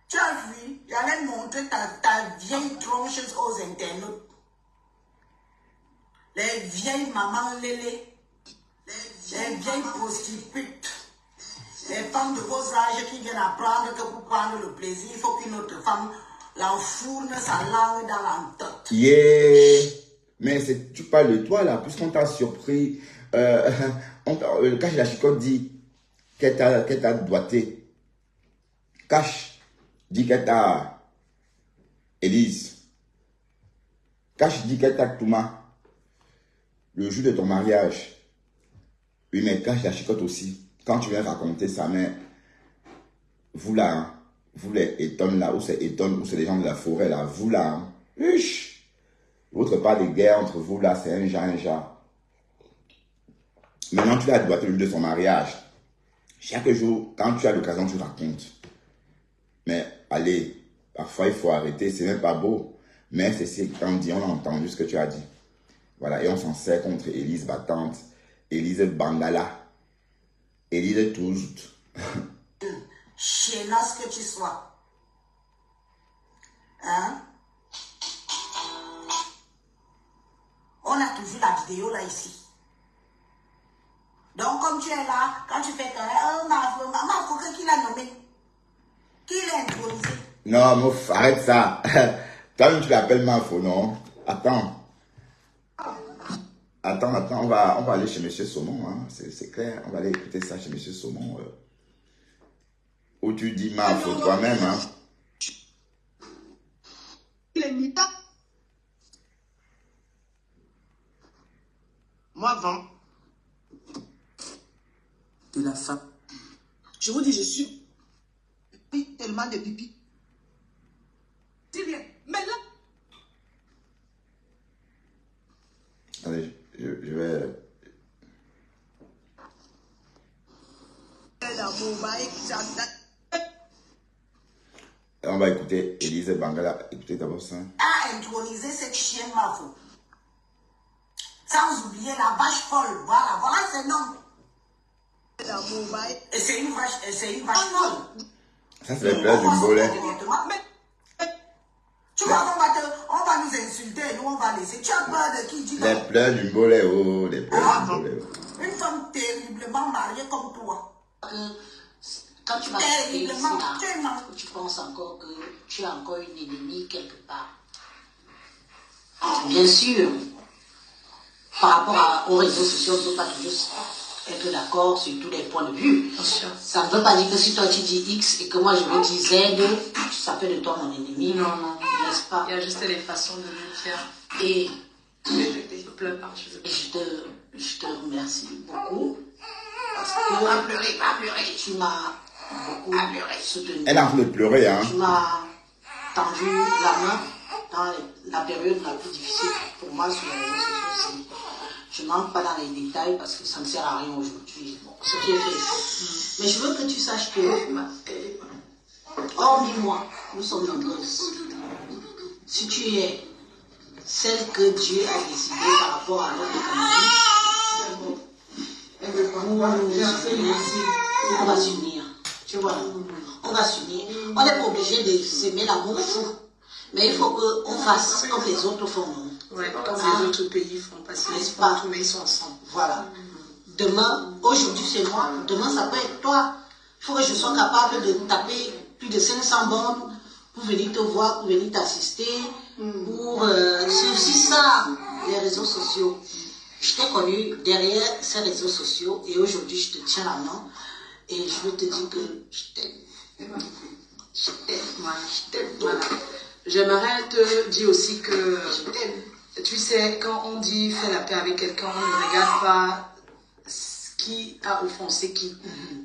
Tu as fui. Il y J'allais montrer ta vieille tronche aux internautes. Les vieilles mamans lélé, les vieilles prostituées, les femmes de vos âges qui viennent apprendre que pour prendre le plaisir, il faut qu'une autre femme l'enfourne sa langue dans l'entote. Yeah! Mais tu parles de toi là, puisqu'on t'a surpris. Cache la chicotte dit qu'elle t'a doigté. Cache dit qu'elle t'a. Élise. Cache dit qu'elle t'a Touma. Le jour de ton mariage. Oui, mais cache la chicotte aussi. Quand tu viens raconter ça, mais vous là, hein, vous les étonnes là, ou c'est étonne, ou c'est les gens de la forêt là, vous là, hein, l'autre part des guerres entre vous là, c'est un genre. Maintenant, tu l'as doigté le jour de son mariage. Chaque jour, quand tu as l'occasion, tu racontes. Mais allez, parfois il faut arrêter, c'est même pas beau. Mais c'est ce qu'on dit, on a entendu ce que tu as dit. Voilà, et on s'en sert contre Élise battante, Élise Bangala, Élise Touzout. Chénasse que tu sois. Hein? On a toujours la vidéo là ici. Donc comme tu es là, quand tu fais maman, qui l'a nommé? Qui l'a intronisé? Non, mouf, arrête ça. Toi-même tu l'appelles Mafo, non? Attends, on va aller chez Monsieur Saumon, hein. C'est clair, on va aller écouter ça chez Monsieur Saumon. Où tu dis Mafo toi-même, hein. Moi, avant de la femme, je vous dis, je suis tellement de pipi. C'est bien, mais là... Attendez, je vais... On va écouter Élise Bangala. Écoutez d'abord ça. A intronisé cette chienne Mafo. Sans oublier la vache folle. Voilà ses noms. Et c'est une vache folle. Ça, c'est les pleurs du bolet. Tu vois, on va nous insulter et nous on va laisser. Tu as peur de qui dit Les pleurs du bolet, oh, les pleurs du bolet. Oh. Une femme terriblement mariée comme toi. Quand tu vas quitter ici, là, tu penses encore que tu as encore une ennemie quelque part. Bien sûr, par rapport aux réseaux sociaux, on ne peut pas toujours être d'accord sur tous les points de vue. Ça ne veut pas dire que si toi tu dis X et que moi je veux dire Z, ça fait de toi mon ennemi. Non. N'est-ce pas? Il y a juste les façons de le dire. Et Je pleure pas, je te remercie beaucoup. Parce que va pleurer. Tu m'as beaucoup soutenu. Elle est en train de pleurer, hein. Tu m'as tendu la main dans la période la plus difficile pour moi sur les réseaux sociaux. Je n'entre pas dans les détails parce que ça ne sert à rien aujourd'hui. Bon, ce qui est fait. Mais je veux que tu saches que, hormis moi, nous sommes nombreuses. Si tu es celle que Dieu a décidée par rapport à notre famille, on va s'unir. Tu vois, on va s'unir. On n'est pas obligé de s'aimer l'amour fou. Mais il faut qu'on fasse comme les autres font. Ouais, comme les autres pays font passer. N'est-ce pas? Mais ils sont ensemble. Voilà. Demain, aujourd'hui c'est moi, demain ça peut être toi. Il faut que je sois capable de taper plus de 500 bornes pour venir te voir, pour venir t'assister, pour... c'est aussi ça, les réseaux sociaux. Je t'ai connu derrière ces réseaux sociaux et aujourd'hui je te tiens la main et je veux te dire que je t'aime. Je t'aime. Voilà. J'aimerais te dire aussi que, tu sais, quand on dit fais la paix avec quelqu'un, on ne regarde pas qui a offensé qui.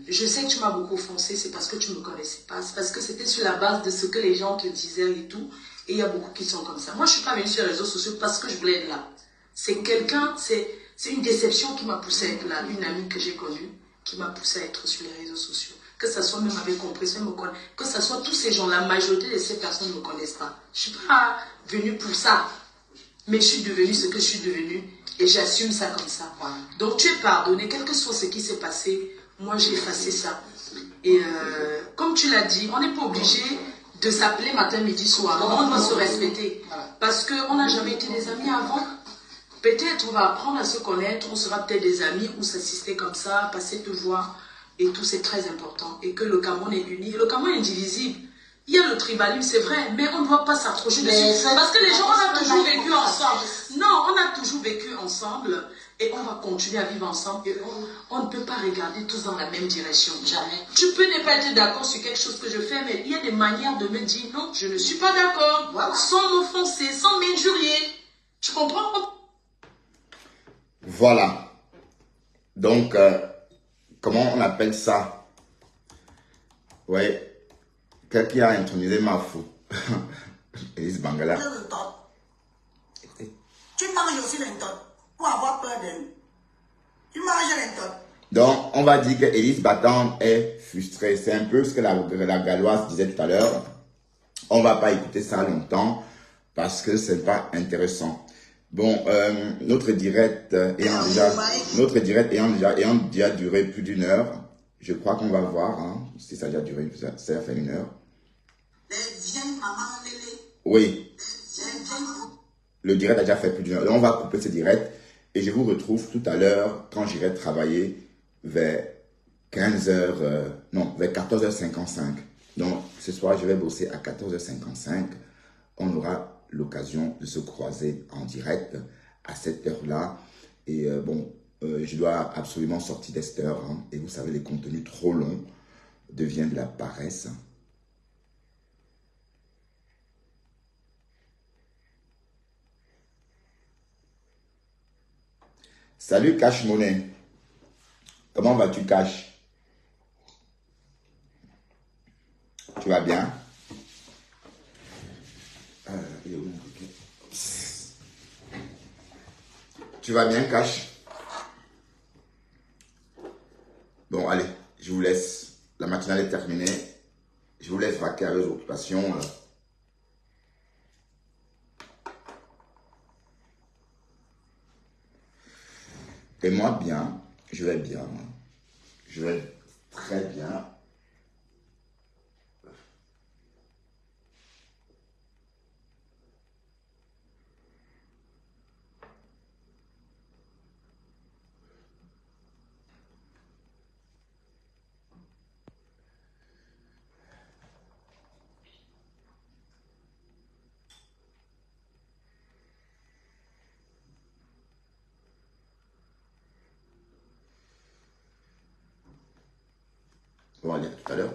Je sais que tu m'as beaucoup offensé, c'est parce que tu ne me connaissais pas, c'est parce que c'était sur la base de ce que les gens te disaient et tout, et il y a beaucoup qui sont comme ça. Moi, je ne suis pas venue sur les réseaux sociaux parce que je voulais être là. C'est quelqu'un, c'est une déception qui m'a poussé à être là, une amie que j'ai connue, qui m'a poussé à être sur les réseaux sociaux. Que ce soit même avec Compression, que ce soit tous ces gens, la majorité de ces personnes ne me connaissent pas. Je ne suis pas venue pour ça, mais je suis devenue ce que je suis devenue et j'assume ça comme ça. Voilà. Donc tu es pardonné, quel que soit ce qui s'est passé, moi j'ai effacé ça. Et comme tu l'as dit, on n'est pas obligé de s'appeler matin, midi, soir. Non, on doit se respecter. Voilà. Parce qu'on n'a jamais été des amis avant. Peut-être on va apprendre à se connaître, on sera peut-être des amis, ou s'assister comme ça, passer te voir. Et tout, c'est très important. Et que le Cameroun est uni. Le Cameroun est indivisible. Il y a le tribalisme, c'est vrai, mais on ne doit pas s'accrocher dessus. Parce que les gens, on a toujours vécu ensemble. Non, on a toujours vécu ensemble. Et on va continuer à vivre ensemble. Et on ne peut pas regarder tous dans la même direction. Jamais. Tu peux ne pas être d'accord sur quelque chose que je fais, mais il y a des manières de me dire non, je ne suis pas d'accord. Voilà. Sans m'offenser, sans m'injurier. Tu comprends? Voilà. Donc, comment on appelle ça? Ouais. Quelqu'un a intronisé ma fou. Elise Bangala. Tu manges aussi l'entote pour avoir peur d'elle. Tu manges l'entote. Donc, on va dire que Elise Battant est frustrée. C'est un peu ce que la Galloise disait tout à l'heure. On ne va pas écouter ça longtemps parce que ce n'est pas intéressant. Bon, notre direct ayant déjà duré plus d'1 heure, je crois qu'on va voir hein, si ça a déjà duré, ça a fait 1 heure. Oui. Le direct a déjà fait plus d'1 heure. Donc, on va couper ce direct et je vous retrouve tout à l'heure quand j'irai travailler vers 15h, non, vers 14h55. Donc, ce soir, je vais bosser à 14h55. On aura l'occasion de se croiser en direct à cette heure-là. Et je dois absolument sortir d'Esther. Hein, et vous savez, les contenus trop longs deviennent de la paresse. Salut Cash Money. Comment vas-tu Cash? Tu vas bien? Tu vas bien Cash? Bon allez, je vous laisse. La matinale est terminée. Je vous laisse vaquer à vos occupations. Et moi, bien, je vais bien. Je vais très bien. Bon, allez, à tout à l'heure.